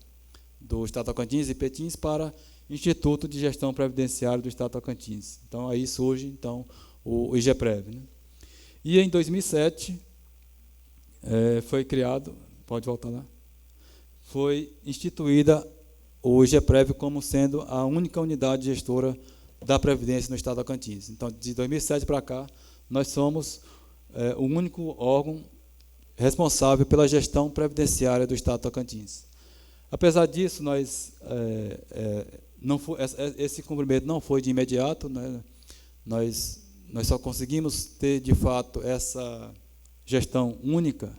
do Estado de Tocantins e Petins para Instituto de Gestão Previdenciária do Estado de Tocantins. Então, aí surge então, o IGEPREV, né? E em 2007, foi criado, pode voltar lá, foi instituída o IGEPREV como sendo a única unidade gestora da Previdência no Estado de Tocantins. Então, de 2007 para cá, nós somos o único órgão responsável pela gestão previdenciária do Estado de Tocantins. Apesar disso, não foi, esse cumprimento não foi de imediato, né? Nós só conseguimos ter, de fato, essa gestão única,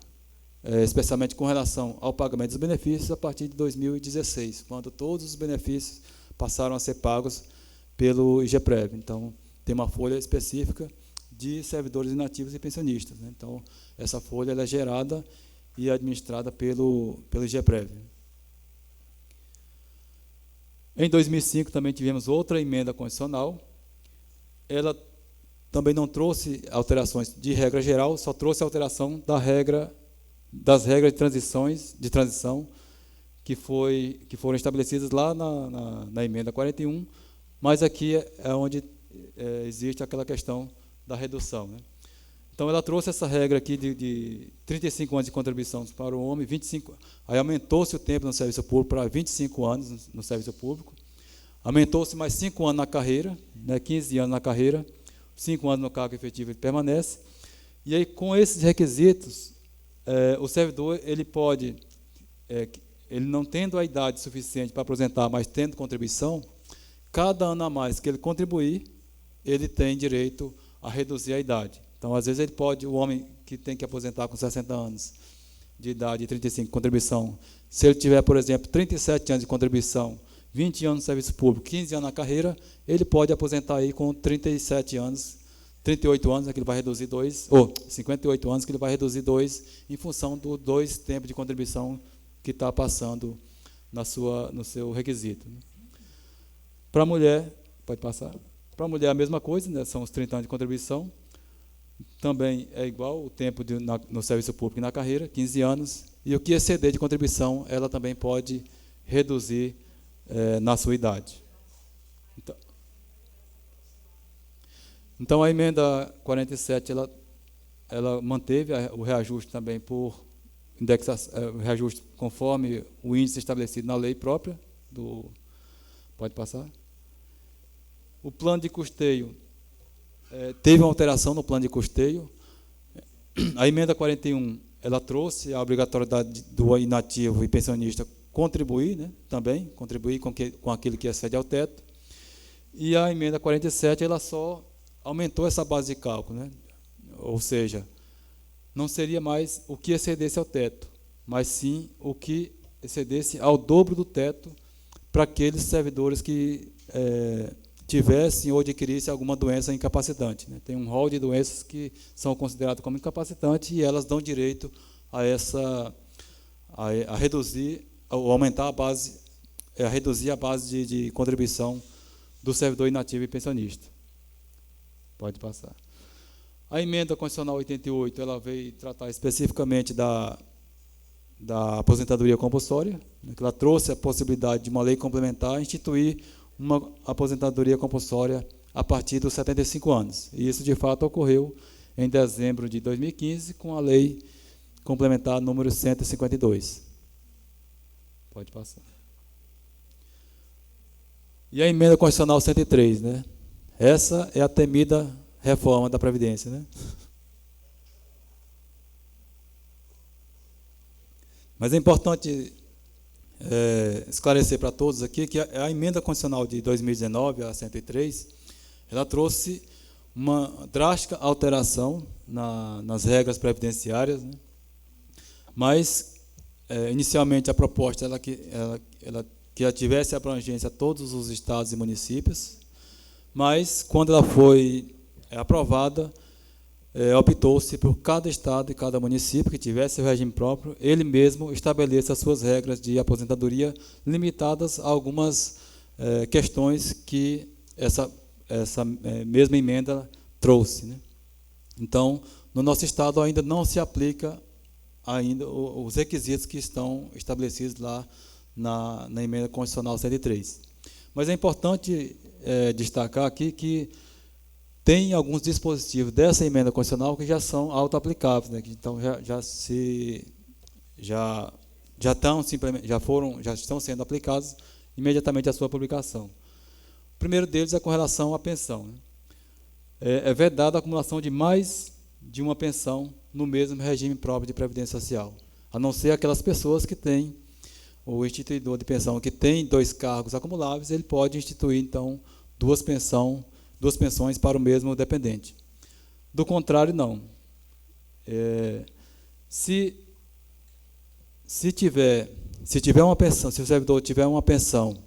especialmente com relação ao pagamento dos benefícios, a partir de 2016, quando todos os benefícios passaram a ser pagos pelo IGPREV. Então, tem uma folha específica de servidores inativos e pensionistas, né? Então, essa folha ela é gerada e administrada pelo IGPREV. Em 2005, também tivemos outra emenda constitucional. Ela também não trouxe alterações de regra geral, só trouxe alteração das regras de transição que foram estabelecidas lá na emenda 41, mas aqui é onde existe aquela questão da redução, né? Então, ela trouxe essa regra aqui de 35 anos de contribuição para o homem, 25, aí aumentou-se o tempo no serviço público para 25 anos no serviço público, aumentou-se mais 5 anos na carreira, né, 15 anos na carreira, 5 anos no cargo efetivo ele permanece, e aí com esses requisitos, o servidor ele pode, ele não tendo a idade suficiente para aposentar, mas tendo contribuição, cada ano a mais que ele contribuir, ele tem direito a reduzir a idade. Então, às vezes, o homem que tem que aposentar com 60 anos de idade e 35 de contribuição, se ele tiver, por exemplo, 37 anos de contribuição, 20 anos no serviço público, 15 anos na carreira, ele pode aposentar aí com 37 anos, 38 anos, que ele vai reduzir 2, ou 58 anos, que ele vai reduzir 2, em função dos 2 tempos de contribuição que está passando no seu requisito. Para a mulher, pode passar. Para a mulher, a mesma coisa, né, são os 30 anos de contribuição. Também é igual o tempo no serviço público e na carreira, 15 anos. E o que exceder de contribuição, ela também pode reduzir na sua idade. Então, a emenda 47, ela manteve o reajuste também por indexação, reajuste conforme o índice estabelecido na lei própria pode passar. O plano de custeio, teve uma alteração no plano de custeio. A emenda 41, ela trouxe a obrigatoriedade do inativo e pensionista contribuir, né, também, contribuir com aquilo que excede ao teto. E a emenda 47, ela só aumentou essa base de cálculo, né? Ou seja, não seria mais o que excedesse ao teto, mas sim o que excedesse ao dobro do teto para aqueles servidores que tivessem ou adquirissem alguma doença incapacitante, né? Tem um rol de doenças que são consideradas como incapacitantes e elas dão direito a reduzir, ou aumentar a base, a reduzir a base de contribuição do servidor inativo e pensionista. Pode passar. A emenda constitucional 88, ela veio tratar especificamente da aposentadoria compulsória, né, que ela trouxe a possibilidade de uma lei complementar instituir uma aposentadoria compulsória a partir dos 75 anos. E isso, de fato, ocorreu em dezembro de 2015, com a lei complementar número 152. Pode passar. E a emenda constitucional 103, né? Essa é a temida reforma da Previdência, né? Mas é importante esclarecer para todos aqui que a emenda constitucional de 2019, a 103, ela trouxe uma drástica alteração nas regras previdenciárias, né? Mas, inicialmente, a proposta ela que ela tivesse abrangência a todos os estados e municípios, mas, quando ela foi aprovada, optou-se por cada estado e cada município que tivesse o regime próprio, ele mesmo estabeleça as suas regras de aposentadoria limitadas a algumas questões que essa mesma emenda trouxe, né? Então, no nosso estado ainda não se aplica ainda os requisitos que estão estabelecidos lá na emenda constitucional 103. Mas é importante destacar aqui que tem alguns dispositivos dessa emenda constitucional que já são auto-aplicáveis, né? Então já estão sendo aplicados imediatamente à sua publicação. O primeiro deles é com relação à pensão, né? É vedada a acumulação de mais de uma pensão no mesmo regime próprio de previdência social, a não ser aquelas pessoas que têm o instituidor de pensão que tem 2 cargos acumuláveis, ele pode instituir, então, duas pensões para o mesmo dependente. Do contrário, não. Se tiver uma pensão, se o servidor tiver uma pensão,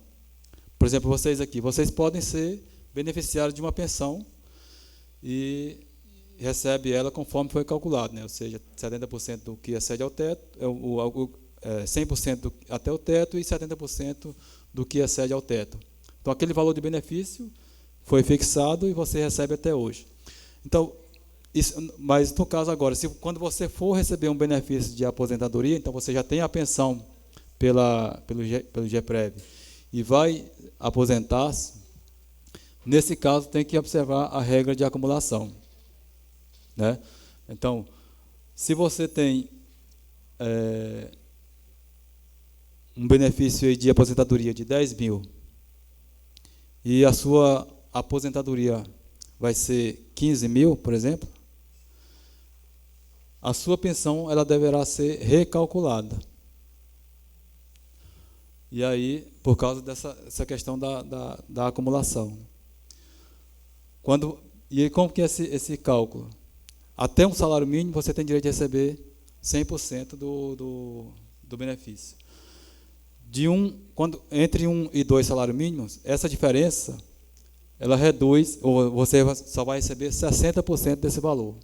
por exemplo, vocês aqui, vocês podem ser beneficiários de uma pensão e recebe ela conforme foi calculado, né? Ou seja, 70% do que excede ao teto, 100% até o teto e 70% do que excede ao teto. Então, aquele valor de benefício foi fixado e você recebe até hoje. Então, mas no caso agora, quando você for receber um benefício de aposentadoria, então você já tem a pensão pelo GEPREV e vai aposentar-se, nesse caso tem que observar a regra de acumulação, né? Então, se você tem um benefício de aposentadoria de 10 mil e a sua aposentadoria vai ser 15 mil, por exemplo, a sua pensão ela deverá ser recalculada. E aí, por causa dessa questão da acumulação. E como que é esse cálculo? Até um salário mínimo, você tem direito de receber 100% do benefício. Entre 1 e 2 salários mínimos, essa diferença, ela reduz, ou você só vai receber 60% desse valor.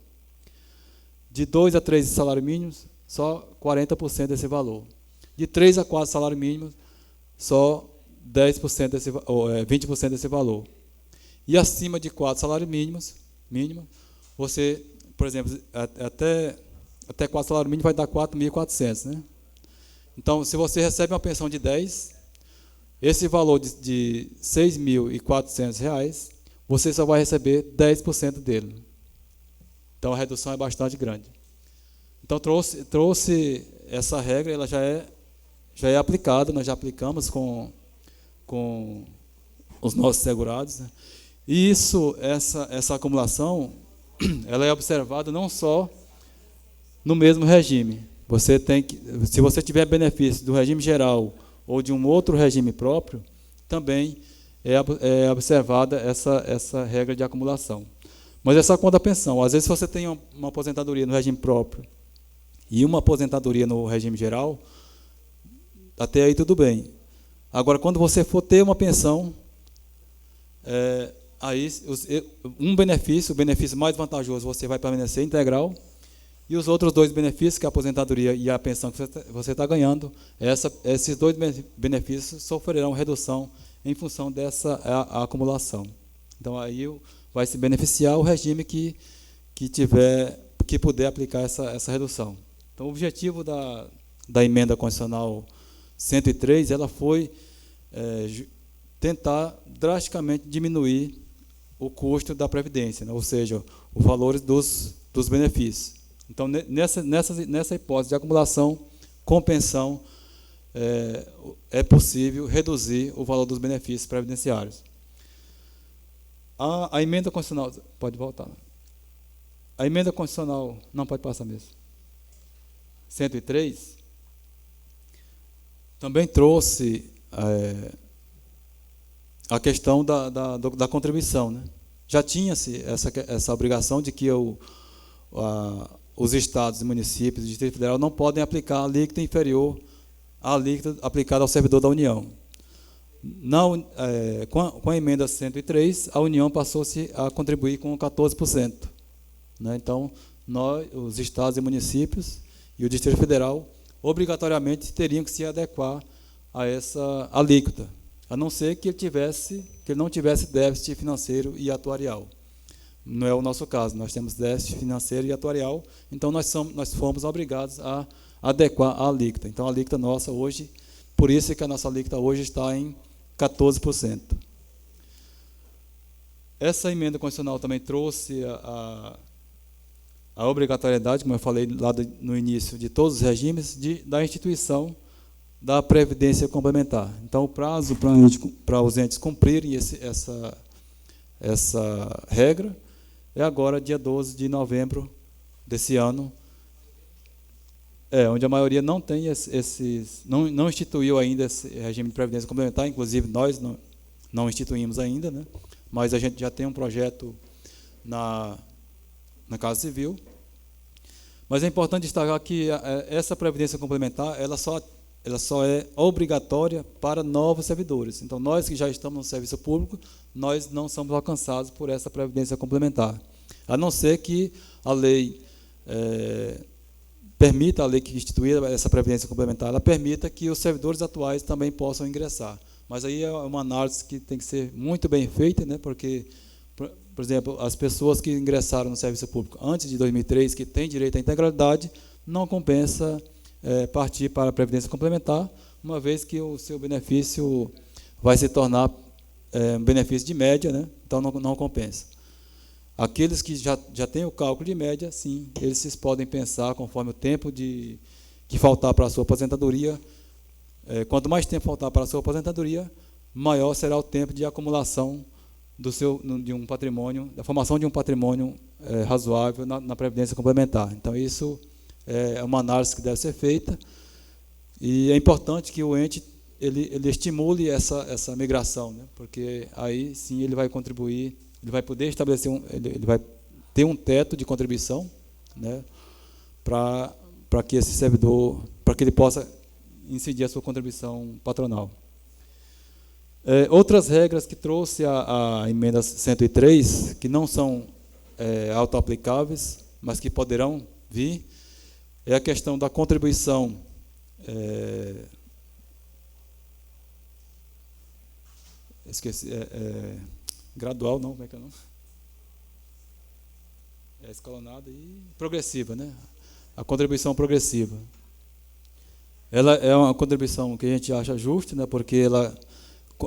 De 2 a 3 salários mínimos, só 40% desse valor. De 3 a 4 salários mínimos, só 20% desse valor. E acima de 4 salários mínimos, você, por exemplo, até 4 salários mínimos vai dar 4.400, né? Então, se você recebe uma pensão de 10, esse valor de R$ 6.400, você só vai receber 10% dele. Então, a redução é bastante grande. Então, trouxe essa regra, ela já é aplicada, nós já aplicamos com os nossos segurados, né? E essa acumulação, ela é observada não só no mesmo regime. Se você tiver benefício do regime geral ou de um outro regime próprio, também é observada essa regra de acumulação. Mas é só quando a pensão. Às vezes, se você tem uma aposentadoria no regime próprio e uma aposentadoria no regime geral, até aí tudo bem. Agora, quando você for ter uma pensão, aí o benefício mais vantajoso, você vai permanecer integral, e os outros 2 benefícios, que é a aposentadoria e a pensão que você está ganhando, esses 2 benefícios sofrerão redução em função dessa acumulação. Então, aí vai se beneficiar o regime que puder aplicar essa redução. Então, o objetivo da emenda constitucional 103, ela foi tentar drasticamente diminuir o custo da Previdência, né? Ou seja, os valores dos benefícios. Então, nessa hipótese de acumulação com pensão, é possível reduzir o valor dos benefícios previdenciários. A emenda constitucional, pode voltar. A emenda constitucional, não pode passar mesmo, 103, também trouxe a questão da contribuição, né? Já tinha-se essa obrigação de que os estados e municípios do Distrito Federal não podem aplicar a alíquota inferior à alíquota aplicada ao servidor da União. Com a emenda 103, a União passou-se a contribuir com 14%. Né? Então, os estados e municípios e o Distrito Federal, obrigatoriamente, teriam que se adequar a essa alíquota, a não ser que ele não tivesse déficit financeiro e atuarial. Não é o nosso caso, nós temos déficit financeiro e atuarial, então nós fomos obrigados a adequar a alíquota. Então, a alíquota nossa hoje, por isso é que a nossa alíquota hoje está em 14%. Essa emenda constitucional também trouxe a obrigatoriedade, como eu falei lá no início, de todos os regimes, da instituição da Previdência Complementar. Então, o prazo para os entes cumprirem essa regra é agora, dia 12 de novembro desse ano. onde a maioria não tem não instituiu ainda esse regime de previdência complementar, inclusive nós não instituímos ainda, né? Mas a gente já tem um projeto na Casa Civil. Mas é importante destacar que essa previdência complementar ela só é obrigatória para novos servidores. Então, nós que já estamos no serviço público, nós não somos alcançados por essa previdência complementar. A não ser que a lei permita, a lei que institui essa previdência complementar, ela permita que os servidores atuais também possam ingressar. Mas aí é uma análise que tem que ser muito bem feita, né? Porque, por exemplo, as pessoas que ingressaram no serviço público antes de 2003, que têm direito à integralidade, não compensa partir para a previdência complementar, uma vez que o seu benefício vai se tornar um benefício de média, né? Então não compensa. Aqueles que já têm o cálculo de média, sim, eles podem pensar conforme o tempo que faltar para a sua aposentadoria. Quanto mais tempo faltar para a sua aposentadoria, maior será o tempo de acumulação de um patrimônio, da formação de um patrimônio razoável na previdência complementar. Então, isso é uma análise que deve ser feita, e é importante que o ente ele estimule essa migração, né? Porque aí sim ele vai contribuir, ele vai poder estabelecer ele vai ter um teto de contribuição, né? Para que esse servidor, para que ele possa incidir a sua contribuição patronal. Outras regras que trouxe a emenda 103, que não são autoaplicáveis, mas que poderão vir, é a questão da contribuição gradual, não, como é que é o nome? Escalonada e progressiva, né? A contribuição progressiva. Ela é uma contribuição que a gente acha justa, né? Porque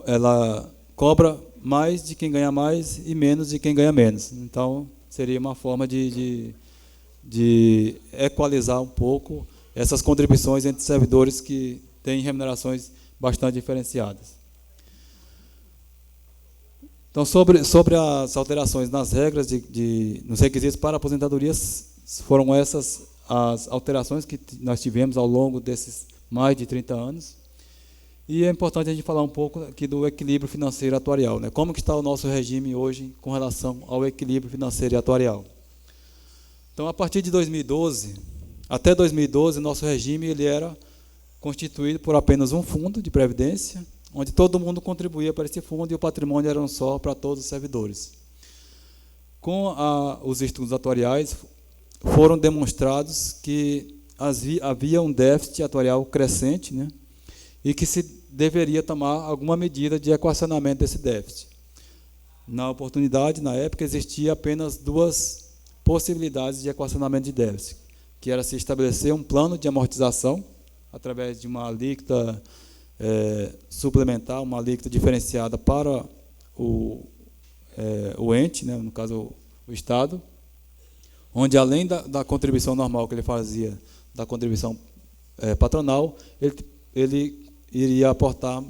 ela cobra mais de quem ganha mais e menos de quem ganha menos. Então, seria uma forma de equalizar um pouco essas contribuições entre servidores que têm remunerações bastante diferenciadas. Então, sobre as alterações nas regras, nos requisitos para aposentadorias, foram essas as alterações que nós tivemos ao longo desses mais de 30 anos. E é importante a gente falar um pouco aqui do equilíbrio financeiro atuarial, né? Como que está o nosso regime hoje com relação ao equilíbrio financeiro e atuarial. Então, a partir de 2012, até 2012, nosso regime ele era constituído por apenas um fundo de previdência, onde todo mundo contribuía para esse fundo e o patrimônio era um só para todos os servidores. Com os estudos atuariais, foram demonstrados que havia um déficit atuarial crescente, né? E que se deveria tomar alguma medida de equacionamento desse déficit. Na oportunidade, na época, existia apenas duas possibilidades de equacionamento de déficit, que era se estabelecer um plano de amortização através de uma alíquota suplementar, uma alíquota diferenciada para o ente, né, no caso o Estado, onde além da contribuição normal que ele fazia, da contribuição patronal, ele iria aportar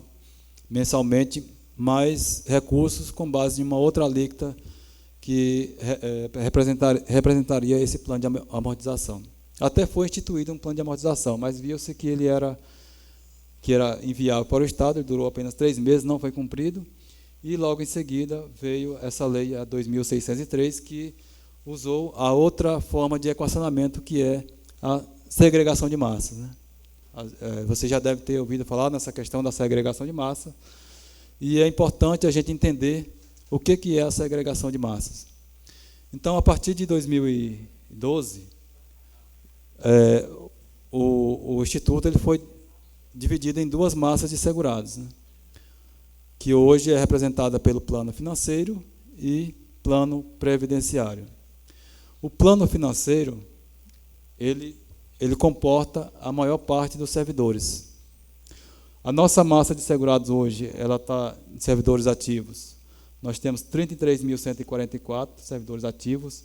mensalmente mais recursos com base em uma outra alíquota que representaria esse plano de amortização. Até foi instituído um plano de amortização, mas viu-se que ele era inviável para o Estado, ele durou apenas 3 meses, não foi cumprido, e logo em seguida veio essa lei, a 2603, que usou a outra forma de equacionamento, que é a segregação de massas, né? Você já deve ter ouvido falar nessa questão da segregação de massa, e é importante a gente entender o que é a segregação de massas. Então, a partir de 2012, o Instituto ele foi dividido em 2 massas de segurados, né? Que hoje é representada pelo plano financeiro e plano previdenciário. O plano financeiro, ele comporta a maior parte dos servidores. A nossa massa de segurados hoje, ela está em servidores ativos. Nós temos 33.144 servidores ativos,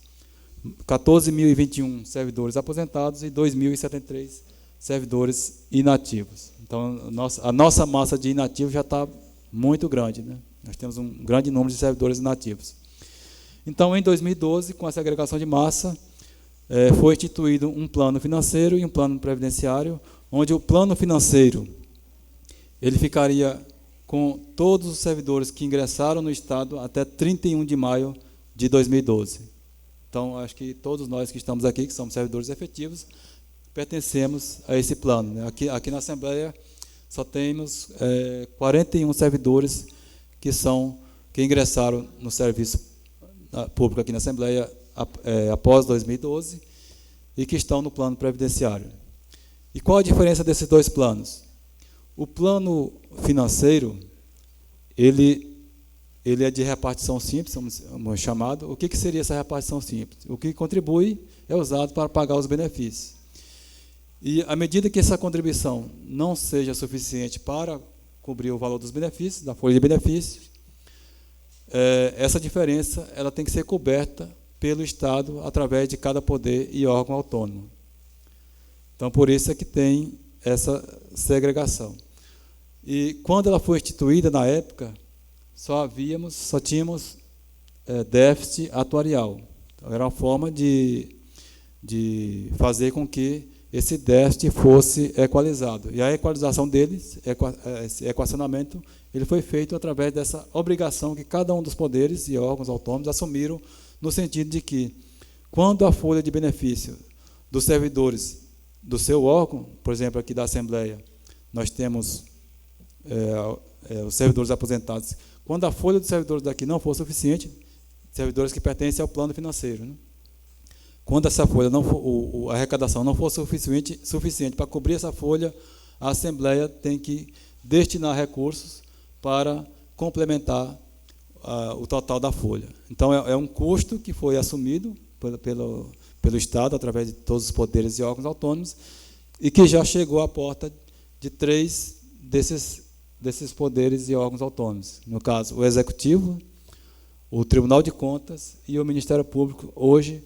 14.021 servidores aposentados e 2.073 servidores inativos. Então, a nossa massa de inativos já está muito grande, né? Nós temos um grande número de servidores inativos. Então, em 2012, com a segregação de massa, foi instituído um plano financeiro e um plano previdenciário, onde o plano financeiro ele ficaria com todos os servidores que ingressaram no Estado até 31 de maio de 2012. Então, acho que todos nós que estamos aqui, que somos servidores efetivos, pertencemos a esse plano, né? Aqui na Assembleia só temos 41 servidores que ingressaram no serviço público aqui na Assembleia após 2012 e que estão no plano previdenciário. E qual a diferença desses dois planos? O plano financeiro, ele é de repartição simples, somos chamado. O que seria essa repartição simples? O que contribui é usado para pagar os benefícios. E à medida que essa contribuição não seja suficiente para cobrir o valor dos benefícios, da folha de benefícios, essa diferença ela tem que ser coberta pelo Estado através de cada poder e órgão autônomo. Então, por isso é que tem essa segregação. E quando ela foi instituída, na época, só tínhamos déficit atuarial. Então, era uma forma de fazer com que esse déficit fosse equalizado. E a equalização deles, esse equacionamento, ele foi feito através dessa obrigação que cada um dos poderes e órgãos autônomos assumiram, no sentido de que, quando a folha de benefício dos servidores do seu órgão, por exemplo, aqui da Assembleia, nós temos os servidores aposentados, quando a folha dos servidores daqui não for suficiente, servidores que pertencem ao plano financeiro, né? Quando essa folha não for, a arrecadação não for suficiente para cobrir essa folha, a Assembleia tem que destinar recursos para complementar o total da folha. Então, é um custo que foi assumido pelo Estado, através de todos os poderes e órgãos autônomos, e que já chegou à porta de 3 desses poderes e órgãos autônomos. No caso, o Executivo, o Tribunal de Contas e o Ministério Público. Hoje,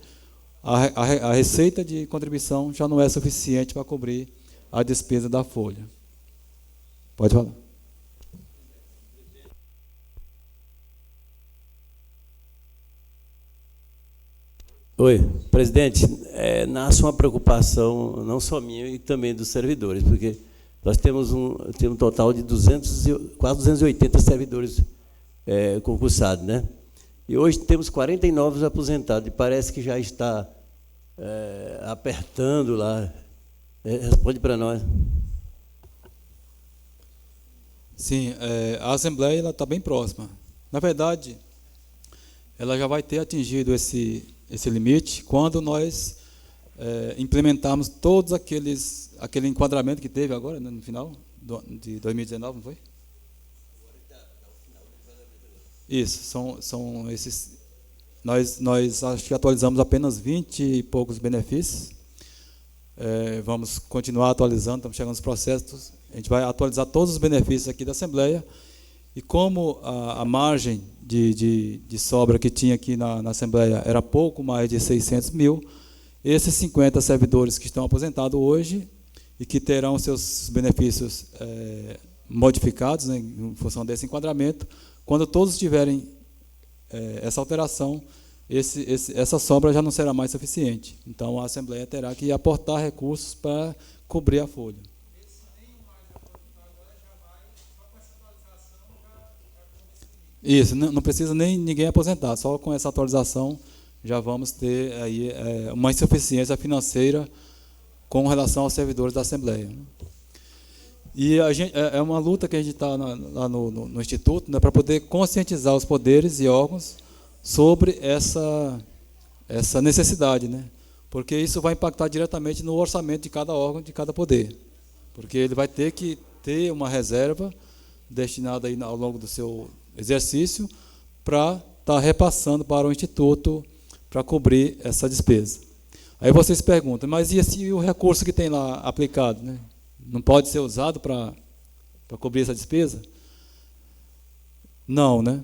a receita de contribuição já não é suficiente para cobrir a despesa da folha. Pode falar.
Oi, presidente, nasce uma preocupação, não só minha, e também dos servidores, porque nós temos um total de quase 280 servidores concursados, né? E hoje temos 49 aposentados, e parece que já está apertando lá. Responde para nós.
Sim, a Assembleia está bem próxima. Na verdade, ela já vai ter atingido esse limite quando nós implementarmos todos aquele enquadramento que teve agora, né, no final de 2019, não foi? Isso, são esses. Nós acho que atualizamos apenas 20 e poucos benefícios. Vamos continuar atualizando, estamos chegando nos processos. A gente vai atualizar todos os benefícios aqui da Assembleia. E como a margem de sobra que tinha aqui na Assembleia era pouco mais de 600 mil, esses 50 servidores que estão aposentados hoje e que terão seus benefícios modificados, né, em função desse enquadramento, quando todos tiverem essa alteração, essa sobra já não será mais suficiente. Então, a Assembleia terá que aportar recursos para cobrir a folha. Isso, não precisa nem ninguém aposentar, só com essa atualização já vamos ter aí uma insuficiência financeira com relação aos servidores da Assembleia. E é uma luta que a gente está lá no Instituto, né, para poder conscientizar os poderes e órgãos sobre essa necessidade, né, porque isso vai impactar diretamente no orçamento de cada órgão, de cada poder, porque ele vai ter que ter uma reserva destinada aí ao longo do seu exercício para estar repassando para o Instituto para cobrir essa despesa. Aí vocês perguntam, mas e o recurso que tem lá aplicado, né? Não pode ser usado para cobrir essa despesa? Não, né?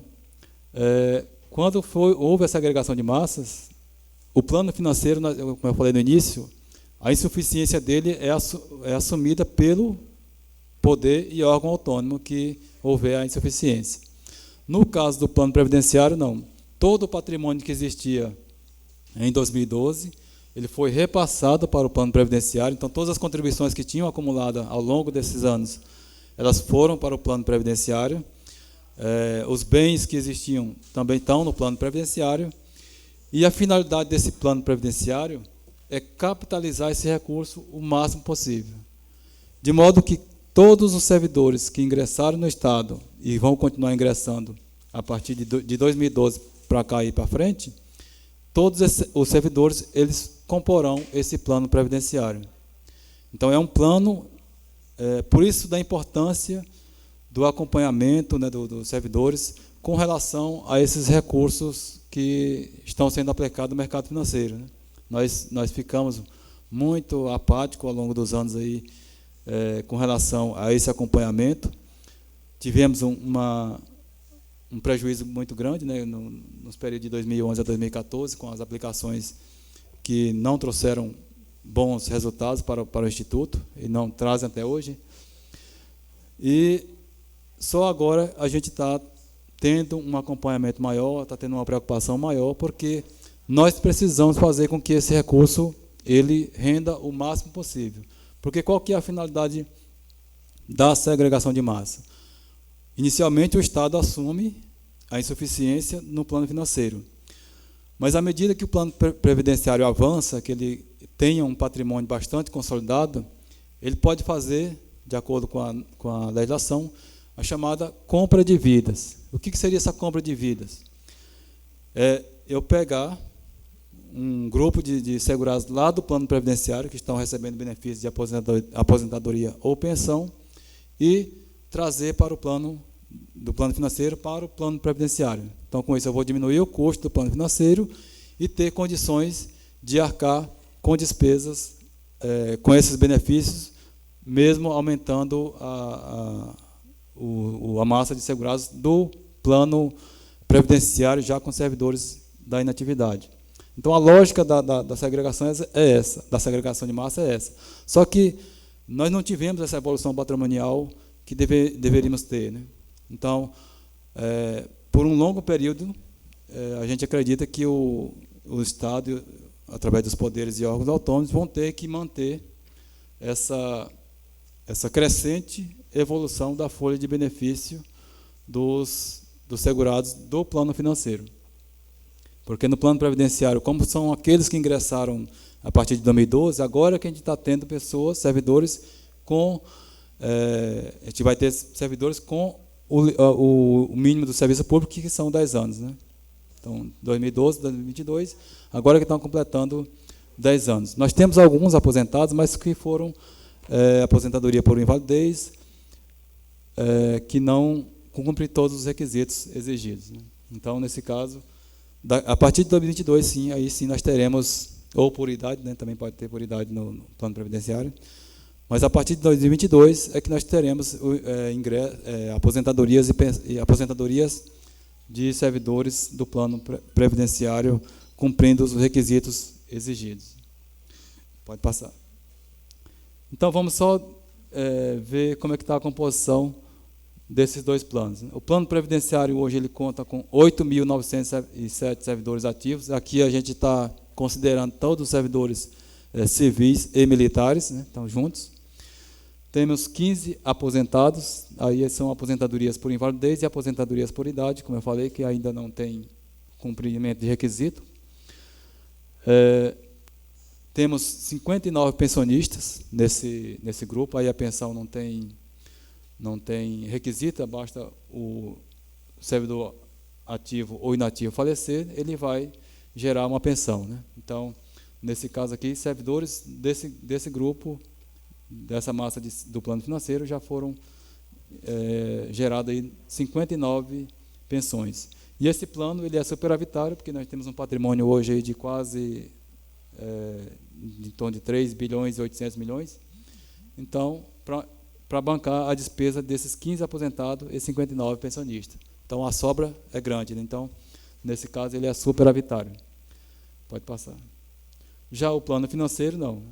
Quando houve essa agregação de massas, o plano financeiro, como eu falei no início, a insuficiência dele é assumida pelo poder e órgão autônomo que houver a insuficiência. No caso do plano previdenciário, não. Todo o patrimônio que existia em 2012, ele ele foi repassado para o plano previdenciário. Então, todas as contribuições que tinham acumulado ao longo desses anos, elas foram para o plano previdenciário. Os bens que existiam também estão no plano previdenciário. E a finalidade desse plano previdenciário é capitalizar esse recurso o máximo possível, de modo que todos os servidores que ingressaram no Estado e vão continuar ingressando a partir de 2012 para cá e para frente, todos os servidores eles comporão esse plano previdenciário. Então, é um plano, por isso da importância do acompanhamento, né, dos servidores com relação a esses recursos que estão sendo aplicados no mercado financeiro, né? Nós ficamos muito apáticos ao longo dos anos aí, com relação a esse acompanhamento. Tivemos um prejuízo muito grande, né, nos períodos de 2011 a 2014, com as aplicações que não trouxeram bons resultados para o Instituto, e não trazem até hoje. E só agora a gente está tendo um acompanhamento maior, está tendo uma preocupação maior, porque nós precisamos fazer com que esse recurso ele renda o máximo possível. Porque qual que é a finalidade da segregação de massa? Inicialmente, o Estado assume a insuficiência no plano financeiro. Mas, à medida que o plano previdenciário avança, que ele tenha um patrimônio bastante consolidado, ele pode fazer, de acordo com a legislação, a chamada compra de vidas. O que seria essa compra de vidas? É eu pegar um grupo de segurados lá do plano previdenciário, que estão recebendo benefícios de aposentadoria ou pensão, e trazer para o plano financeiro para o plano previdenciário. Então, com isso, eu vou diminuir o custo do plano financeiro e ter condições de arcar com despesas, com esses benefícios, mesmo aumentando a massa de segurados do plano previdenciário já com servidores da inatividade. Então, a lógica da segregação é essa, da segregação de massa é essa. Só que nós não tivemos essa evolução patrimonial que deveríamos ter, né? Então, por um longo período, a gente acredita que o Estado, através dos poderes e órgãos autônomos, vão ter que manter essa crescente evolução da folha de benefício dos segurados do plano financeiro. Porque no plano previdenciário, como são aqueles que ingressaram a partir de 2012, agora que a gente está tendo pessoas, servidores com... a gente vai ter servidores com o mínimo do serviço público, que são 10 anos, né? Então, 2012, 2022, agora que estão completando 10 anos. Nós temos alguns aposentados, mas que foram aposentadoria por invalidez, que não cumprem todos os requisitos exigidos, né? Então, nesse caso, a partir de 2022, sim, aí sim nós teremos, ou por idade, né, também pode ter por idade no plano previdenciário, mas a partir de 2022 é que nós teremos aposentadorias e aposentadorias de servidores do plano previdenciário cumprindo os requisitos exigidos. Pode passar. Então, vamos só ver como é que está a composição desses dois planos. O plano previdenciário hoje ele conta com 8.907 servidores ativos. Aqui a gente está considerando todos os servidores civis e militares, né, estão juntos. Temos 15 aposentados, aí são aposentadorias por invalidez e aposentadorias por idade, como eu falei, que ainda não tem cumprimento de requisito. Temos 59 pensionistas nesse grupo, aí a pensão não tem requisito, basta o servidor ativo ou inativo falecer, ele vai gerar uma pensão, né? Então, nesse caso aqui, servidores desse grupo, dessa massa do plano financeiro, já foram geradas aí 59 pensões. E esse plano ele é superavitário, porque nós temos um patrimônio hoje aí de quase em torno de 3 bilhões e 800 milhões. Então, para bancar a despesa desses 15 aposentados e 59 pensionistas. Então, a sobra é grande, né? Então, nesse caso, ele é superavitário. Pode passar. Já o plano financeiro, não.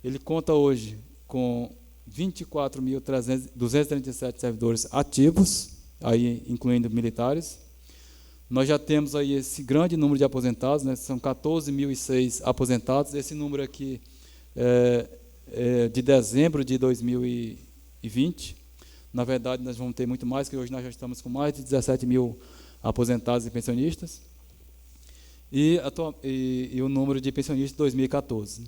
Ele conta hoje com 24.237 servidores ativos, aí incluindo militares, Nós já temos aí esse grande número de aposentados, né? São 14.006 aposentados. Esse número aqui é de dezembro de 2020. Na verdade, nós vamos ter muito mais, que hoje nós já estamos com mais de 17 mil aposentados e pensionistas. E o número de pensionistas de 2014. Né?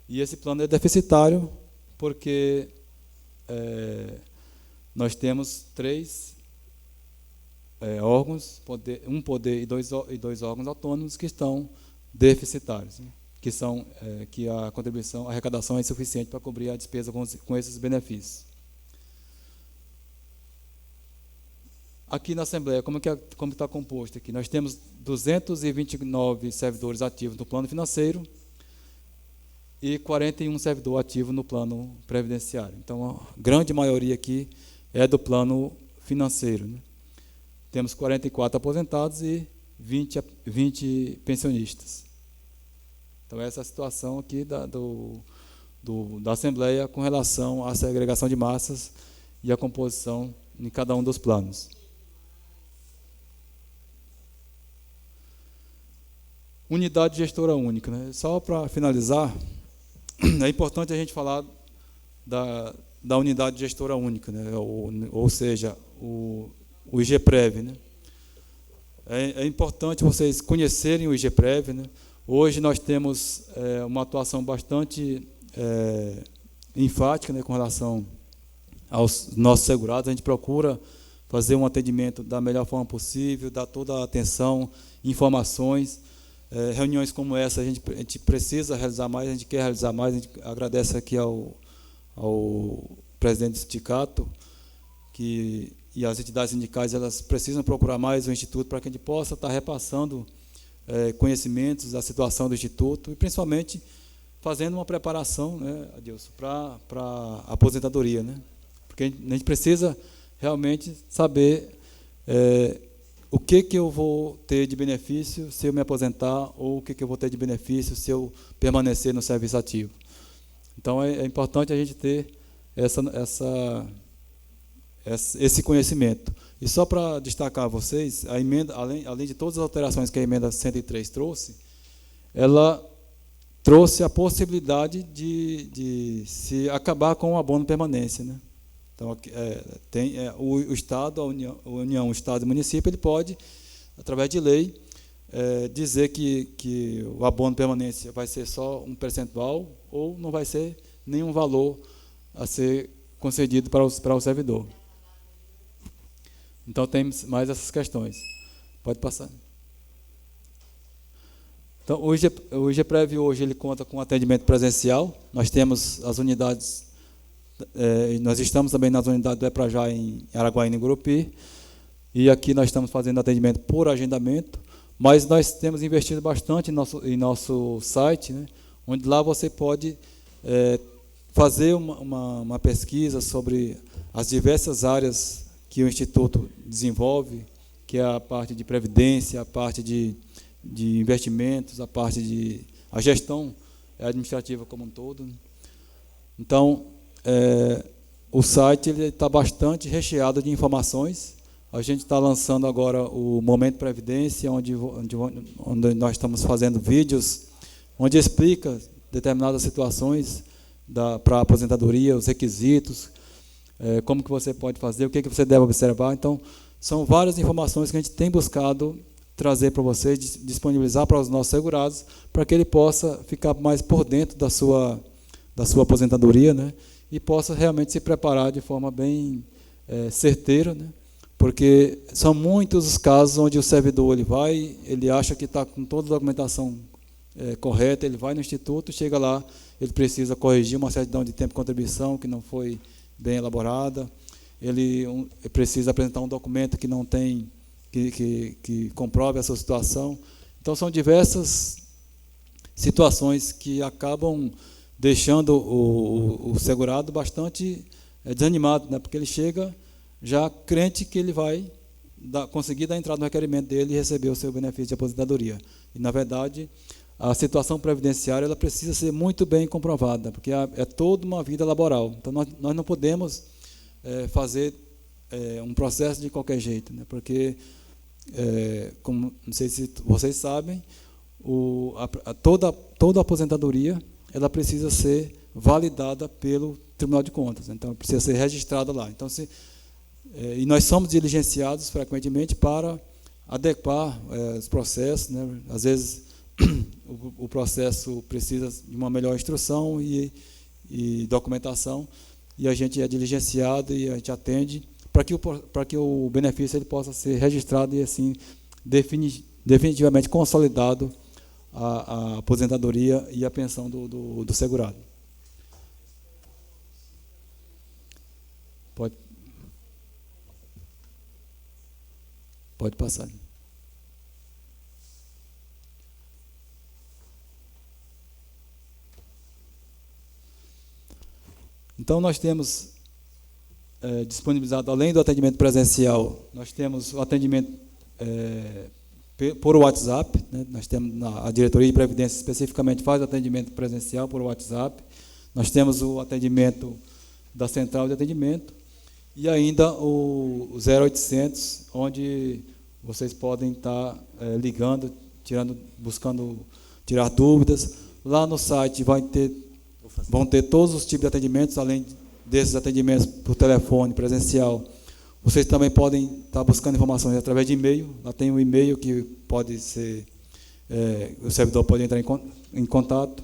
E esse plano é deficitário porque nós temos 3 órgãos, um poder e dois órgãos autônomos que estão deficitários, né? Que são que a arrecadação é insuficiente para cobrir a despesa com esses benefícios. Aqui na Assembleia, como está composto aqui? Nós temos 229 servidores ativos no plano financeiro e 41 servidores ativos no plano previdenciário. Então, a grande maioria aqui é do plano financeiro, né? Temos 44 aposentados e 20 pensionistas. Então, essa é a situação aqui da Assembleia com relação à segregação de massas e a composição em cada um dos planos. Unidade gestora única, né? Só para finalizar, é importante a gente falar da unidade gestora única, né? Ou seja, o IGPREV, né? É importante vocês conhecerem o IGPREV, né? Hoje nós temos uma atuação bastante enfática, né, com relação aos nossos segurados. A gente procura fazer um atendimento da melhor forma possível, dar toda a atenção, informações. Reuniões como essa a gente precisa realizar mais, a gente quer realizar mais. A gente agradece aqui ao presidente do sindicato e as entidades sindicais, elas precisam procurar mais o Instituto para que a gente possa estar repassando conhecimentos da situação do Instituto e principalmente fazendo uma preparação, né, Adilson, para a aposentadoria, né? Porque a gente precisa realmente saber o que eu vou ter de benefício se eu me aposentar ou o que eu vou ter de benefício se eu permanecer no serviço ativo. Então, é importante a gente ter esse conhecimento. E só para destacar a vocês, a emenda, além de todas as alterações que a emenda 103 trouxe, ela trouxe a possibilidade de se acabar com o abono permanência, né? Então, o Estado, a União, o Estado e o município, ele pode, através de lei, dizer que o abono permanência vai ser só um percentual ou não vai ser nenhum valor a ser concedido para o servidor. Então, tem mais essas questões. Pode passar. Então, o IGPREV hoje ele conta com atendimento presencial. Nós temos as unidades, nós estamos também nas unidades do EPRAJA em Araguaína e Gurupi, e aqui nós estamos fazendo atendimento por agendamento, mas nós temos investido bastante em nosso site, né, onde lá você pode fazer uma pesquisa sobre as diversas áreas que o Instituto desenvolve, que é a parte de previdência, a parte de investimentos, a gestão administrativa como um todo, né? Então, o site está bastante recheado de informações. A gente está lançando agora o Momento Previdência, onde nós estamos fazendo vídeos, onde explica determinadas situações para a aposentadoria, os requisitos, como que você pode fazer, o que você deve observar. Então, são várias informações que a gente tem buscado trazer para vocês, disponibilizar para os nossos segurados, para que ele possa ficar mais por dentro da sua aposentadoria, né? E possa realmente se preparar de forma bem certeira, né? Porque são muitos os casos onde o servidor ele acha que está com toda a documentação correta, ele vai no Instituto, chega lá, ele precisa corrigir uma certidão de tempo de contribuição que não foi bem elaborada, ele precisa apresentar um documento que não tem, que comprove a sua situação. Então, são diversas situações que acabam deixando o segurado bastante desanimado, né? Porque ele chega já crente que ele vai conseguir dar entrada no requerimento dele e receber o seu benefício de aposentadoria. E, na verdade, a situação previdenciária ela precisa ser muito bem comprovada, porque é toda uma vida laboral. Então, nós não podemos fazer um processo de qualquer jeito, né? Porque como não sei se vocês sabem, toda aposentadoria ela precisa ser validada pelo Tribunal de Contas, então precisa ser registrada lá. Então, e nós somos diligenciados frequentemente para adequar os processos, né? Às vezes o processo precisa de uma melhor instrução e documentação, e a gente é diligenciado e a gente atende para que o benefício ele possa ser registrado e assim definitivamente consolidado a aposentadoria e a pensão do segurado. Pode passar. Então, nós temos disponibilizado, além do atendimento presencial, nós temos o atendimento por WhatsApp, né? Nós temos a Diretoria de Previdência especificamente faz o atendimento presencial por WhatsApp. Nós temos o atendimento da central de atendimento e ainda o 0800, onde vocês podem estar ligando, buscando tirar dúvidas. Lá no site vão ter todos os tipos de atendimentos, além desses atendimentos por telefone, presencial. Vocês também podem estar buscando informações através de e-mail. Lá tem um e-mail que pode ser, o servidor pode entrar em contato.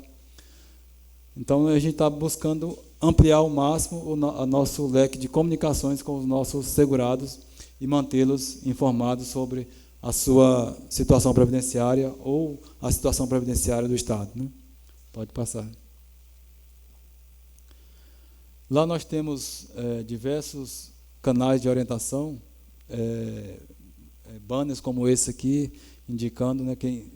Então, a gente está buscando ampliar ao máximo o nosso leque de comunicações com os nossos segurados e mantê-los informados sobre a sua situação previdenciária ou a situação previdenciária do Estado, né? Pode passar. Lá nós temos diversos canais de orientação, banners como esse aqui, indicando, né, quem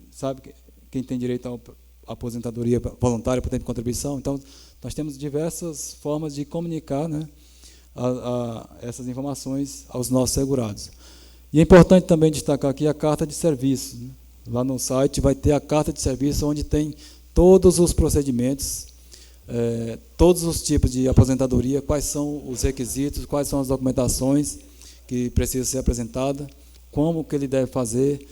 tem direito à aposentadoria voluntária por tempo de contribuição. Então, nós temos diversas formas de comunicar, né, essas informações aos nossos segurados. E é importante também destacar aqui a carta de serviço, né? Lá no site vai ter a carta de serviço, onde tem todos os procedimentos, todos os tipos de aposentadoria, quais são os requisitos, quais são as documentações que precisam ser apresentadas, como que ele deve fazer,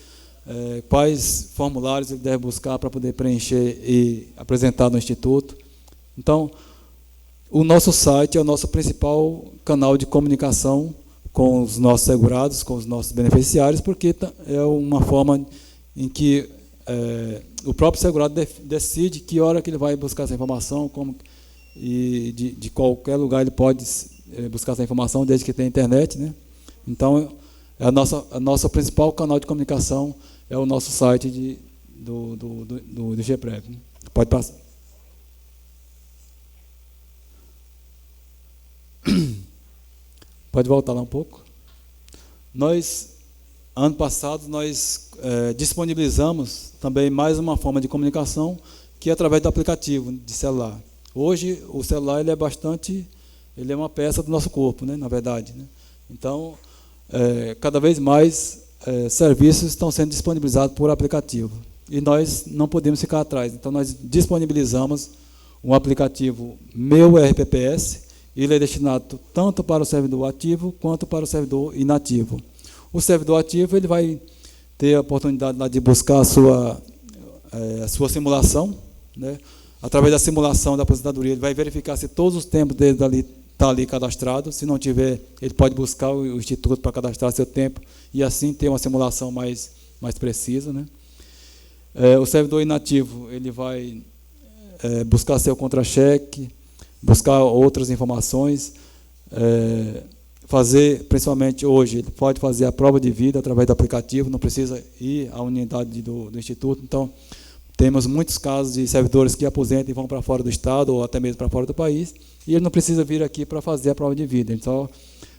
quais formulários ele deve buscar para poder preencher e apresentar no Instituto. Então, o nosso site é o nosso principal canal de comunicação com os nossos segurados, com os nossos beneficiários, porque é uma forma em que o próprio segurado decide que hora que ele vai buscar essa informação, e de qualquer lugar ele pode buscar essa informação, desde que tenha internet, né? Então, a nossa principal canal de comunicação é o nosso site do GPREV. Pode passar. Pode voltar lá um pouco. Ano passado, nós disponibilizamos também mais uma forma de comunicação, que é através do aplicativo de celular. Hoje, o celular ele é uma peça do nosso corpo, né, na verdade, né? Então, cada vez mais serviços estão sendo disponibilizados por aplicativo. E nós não podemos ficar atrás. Então, nós disponibilizamos um aplicativo Meu RPPS. Ele é destinado tanto para o servidor ativo quanto para o servidor inativo. O servidor ativo ele vai ter a oportunidade lá de buscar a sua simulação, né? Através da simulação da aposentadoria, ele vai verificar se todos os tempos dele está ali cadastrado. Se não tiver, ele pode buscar o Instituto para cadastrar seu tempo e assim ter uma simulação mais precisa, né? O servidor inativo ele vai buscar seu contra-cheque, buscar outras informações, fazer, principalmente hoje, ele pode fazer a prova de vida através do aplicativo, não precisa ir à unidade do Instituto. Então, temos muitos casos de servidores que aposentam e vão para fora do Estado ou até mesmo para fora do país, e ele não precisa vir aqui para fazer a prova de vida. Então,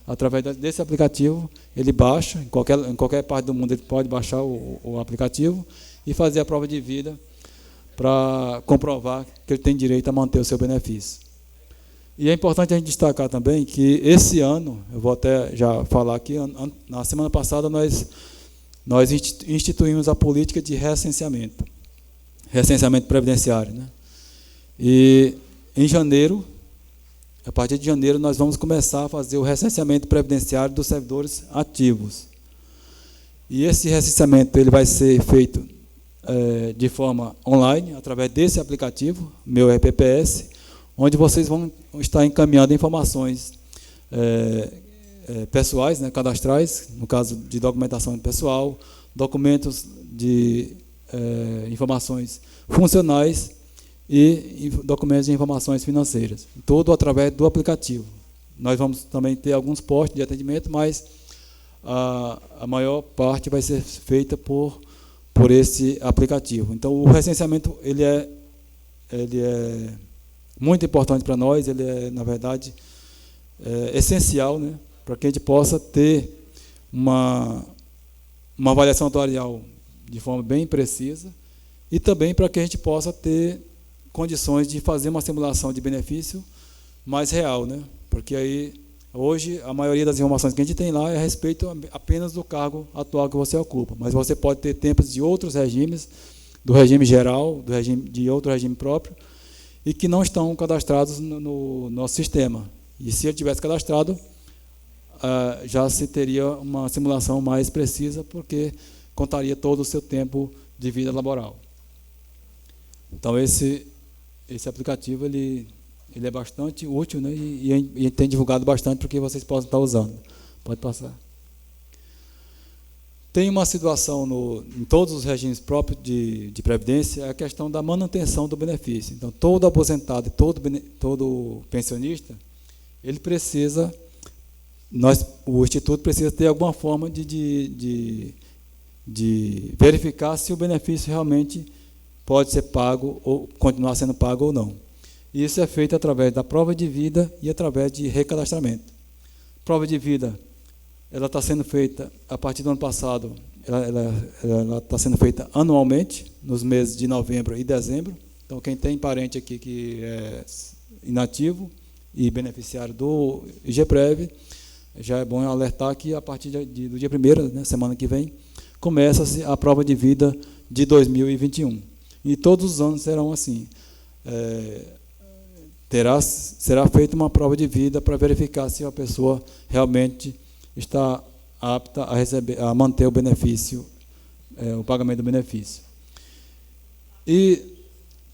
através desse aplicativo, ele baixa, em qualquer parte do mundo ele pode baixar o aplicativo e fazer a prova de vida para comprovar que ele tem direito a manter o seu benefício. E é importante a gente destacar também que esse ano, eu vou até já falar aqui, na semana passada nós instituímos a política de recenseamento previdenciário, né? E em janeiro, a partir de janeiro, nós vamos começar a fazer o recenseamento previdenciário dos servidores ativos. E esse recenseamento ele vai ser feito de forma online, através desse aplicativo, Meu RPPS, onde vocês vão estar encaminhando informações pessoais, né, cadastrais, no caso de documentação pessoal, documentos de informações funcionais e documentos de informações financeiras, tudo através do aplicativo. Nós vamos também ter alguns postos de atendimento, mas a maior parte vai ser feita por esse aplicativo. Então, o recenseamento ele é muito importante para nós, ele é, na verdade, essencial, né, para que a gente possa ter uma avaliação atuarial de forma bem precisa e também para que a gente possa ter condições de fazer uma simulação de benefício mais real, né? Porque aí, hoje, a maioria das informações que a gente tem lá é a respeito apenas do cargo atual que você ocupa, mas você pode ter tempos de outros regimes, do regime geral, de outro regime próprio, e que não estão cadastrados no nosso sistema. E se ele tivesse cadastrado, já se teria uma simulação mais precisa, porque contaria todo o seu tempo de vida laboral. Então, esse aplicativo ele é bastante útil, né, e tem divulgado bastante para que vocês possam estar usando. Pode passar. Tem uma situação em todos os regimes próprios de previdência, é a questão da manutenção do benefício. Então, todo aposentado, todo pensionista, ele precisa, o Instituto precisa ter alguma forma de verificar se o benefício realmente pode ser pago ou continuar sendo pago ou não. E isso é feito através da prova de vida e através de recadastramento. Prova de vida, ela está sendo feita a partir do ano passado, ela está sendo feita anualmente, nos meses de novembro e dezembro. Então, quem tem parente aqui que é inativo e beneficiário do IGPREV, já é bom alertar que a partir do dia 1º, né, semana que vem, começa-se a prova de vida de 2021. E todos os anos serão assim. Será feita uma prova de vida para verificar se a pessoa realmente está apta a manter o benefício, o pagamento do benefício. E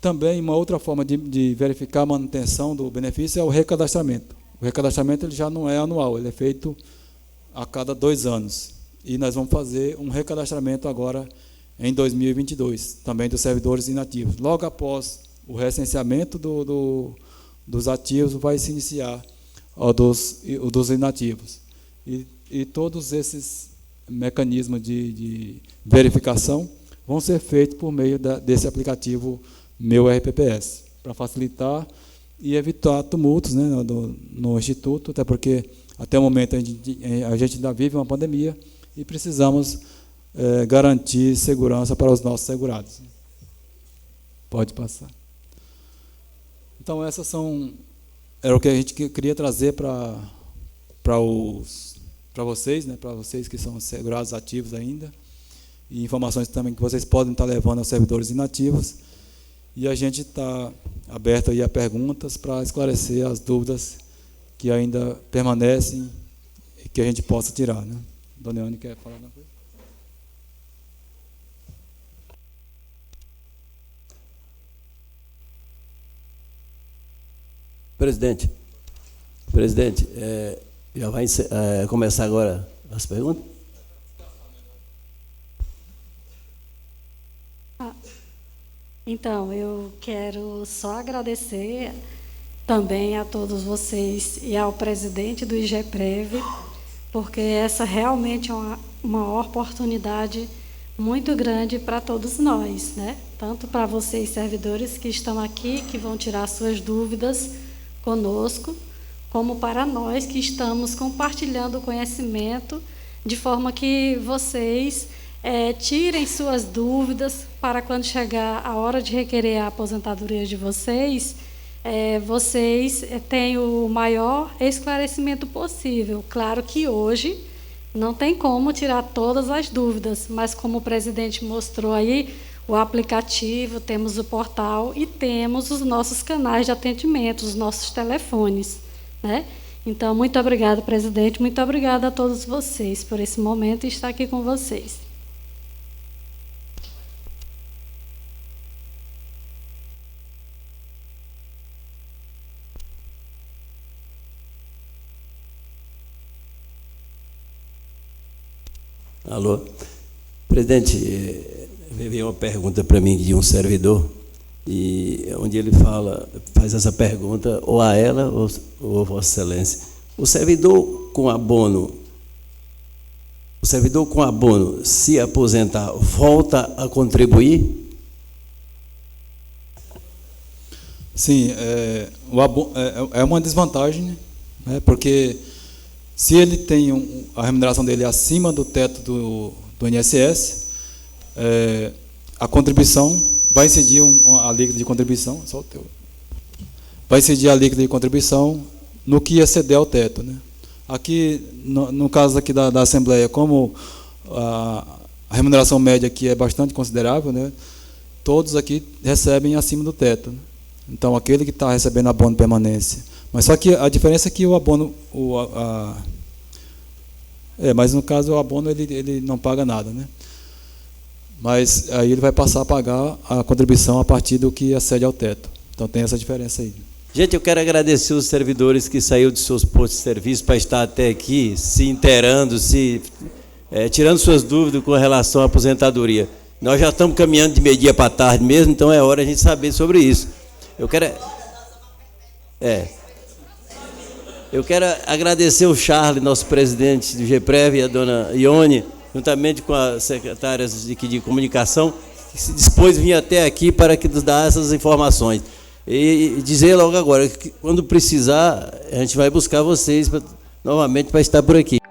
também uma outra forma de verificar a manutenção do benefício é o recadastramento. O recadastramento ele já não é anual, ele é feito a cada 2 anos. E nós vamos fazer um recadastramento agora em 2022, também dos servidores inativos. Logo após o recenseamento dos ativos, vai se iniciar o dos inativos. E todos esses mecanismos de verificação vão ser feitos por meio desse aplicativo Meu RPPS, para facilitar e evitar tumultos, né, no Instituto, até porque, até o momento, a gente ainda vive uma pandemia e precisamos garantir segurança para os nossos segurados. Pode passar. Então, era o que a gente queria trazer para vocês, né, para vocês que são segurados ativos ainda, e informações também que vocês podem estar levando aos servidores inativos. E a gente está aberto aí a perguntas para esclarecer as dúvidas que ainda permanecem e que a gente possa tirar, né? Dona Eane, quer falar alguma coisa?
Presidente, já vai começar agora as perguntas?
Então, eu quero só agradecer também a todos vocês e ao presidente do IGPREV, porque essa realmente é uma oportunidade muito grande para todos nós, né? Tanto para vocês, servidores que estão aqui, que vão tirar suas dúvidas conosco, como para nós que estamos compartilhando o conhecimento, de forma que vocês tirem suas dúvidas para quando chegar a hora de requerer a aposentadoria de vocês, vocês tenham o maior esclarecimento possível. Claro que hoje não tem como tirar todas as dúvidas, mas como o presidente mostrou aí, o aplicativo, temos o portal e temos os nossos canais de atendimento, os nossos telefones, né? Então, muito obrigada, presidente, muito obrigada a todos vocês por esse momento e estar aqui com vocês.
Alô? Presidente, veio uma pergunta para mim de um servidor, e onde ele faz essa pergunta ou a ela ou a Vossa Excelência. O servidor com abono, se aposentar, volta a contribuir?
Sim, é uma desvantagem, né, porque se ele tem a remuneração dele acima do teto do INSS, a contribuição vai incidir a alíquota de contribuição, só o teu. Vai incidir a alíquota de contribuição no que exceder ao teto, né? Aqui, no caso aqui da Assembleia, como a remuneração média aqui é bastante considerável, né? Todos aqui recebem acima do teto, né? Então, aquele que está recebendo abono de permanência. Mas só que a diferença é que o abono, mas no caso o abono ele não paga nada, né? Mas aí ele vai passar a pagar a contribuição a partir do que excede ao teto. Então tem essa diferença aí.
Gente, eu quero agradecer os servidores que saíram de seus postos de serviço para estar até aqui, se inteirando, tirando suas dúvidas com relação à aposentadoria. Nós já estamos caminhando de meio-dia para tarde mesmo, então é hora a gente saber sobre isso. Eu quero agradecer o Charles, nosso presidente do GEPREV, e a dona Ione, juntamente com as secretárias de comunicação, que se dispôs a vir até aqui para que nos dar essas informações. E dizer logo agora que, quando precisar, a gente vai buscar vocês novamente para estar por aqui.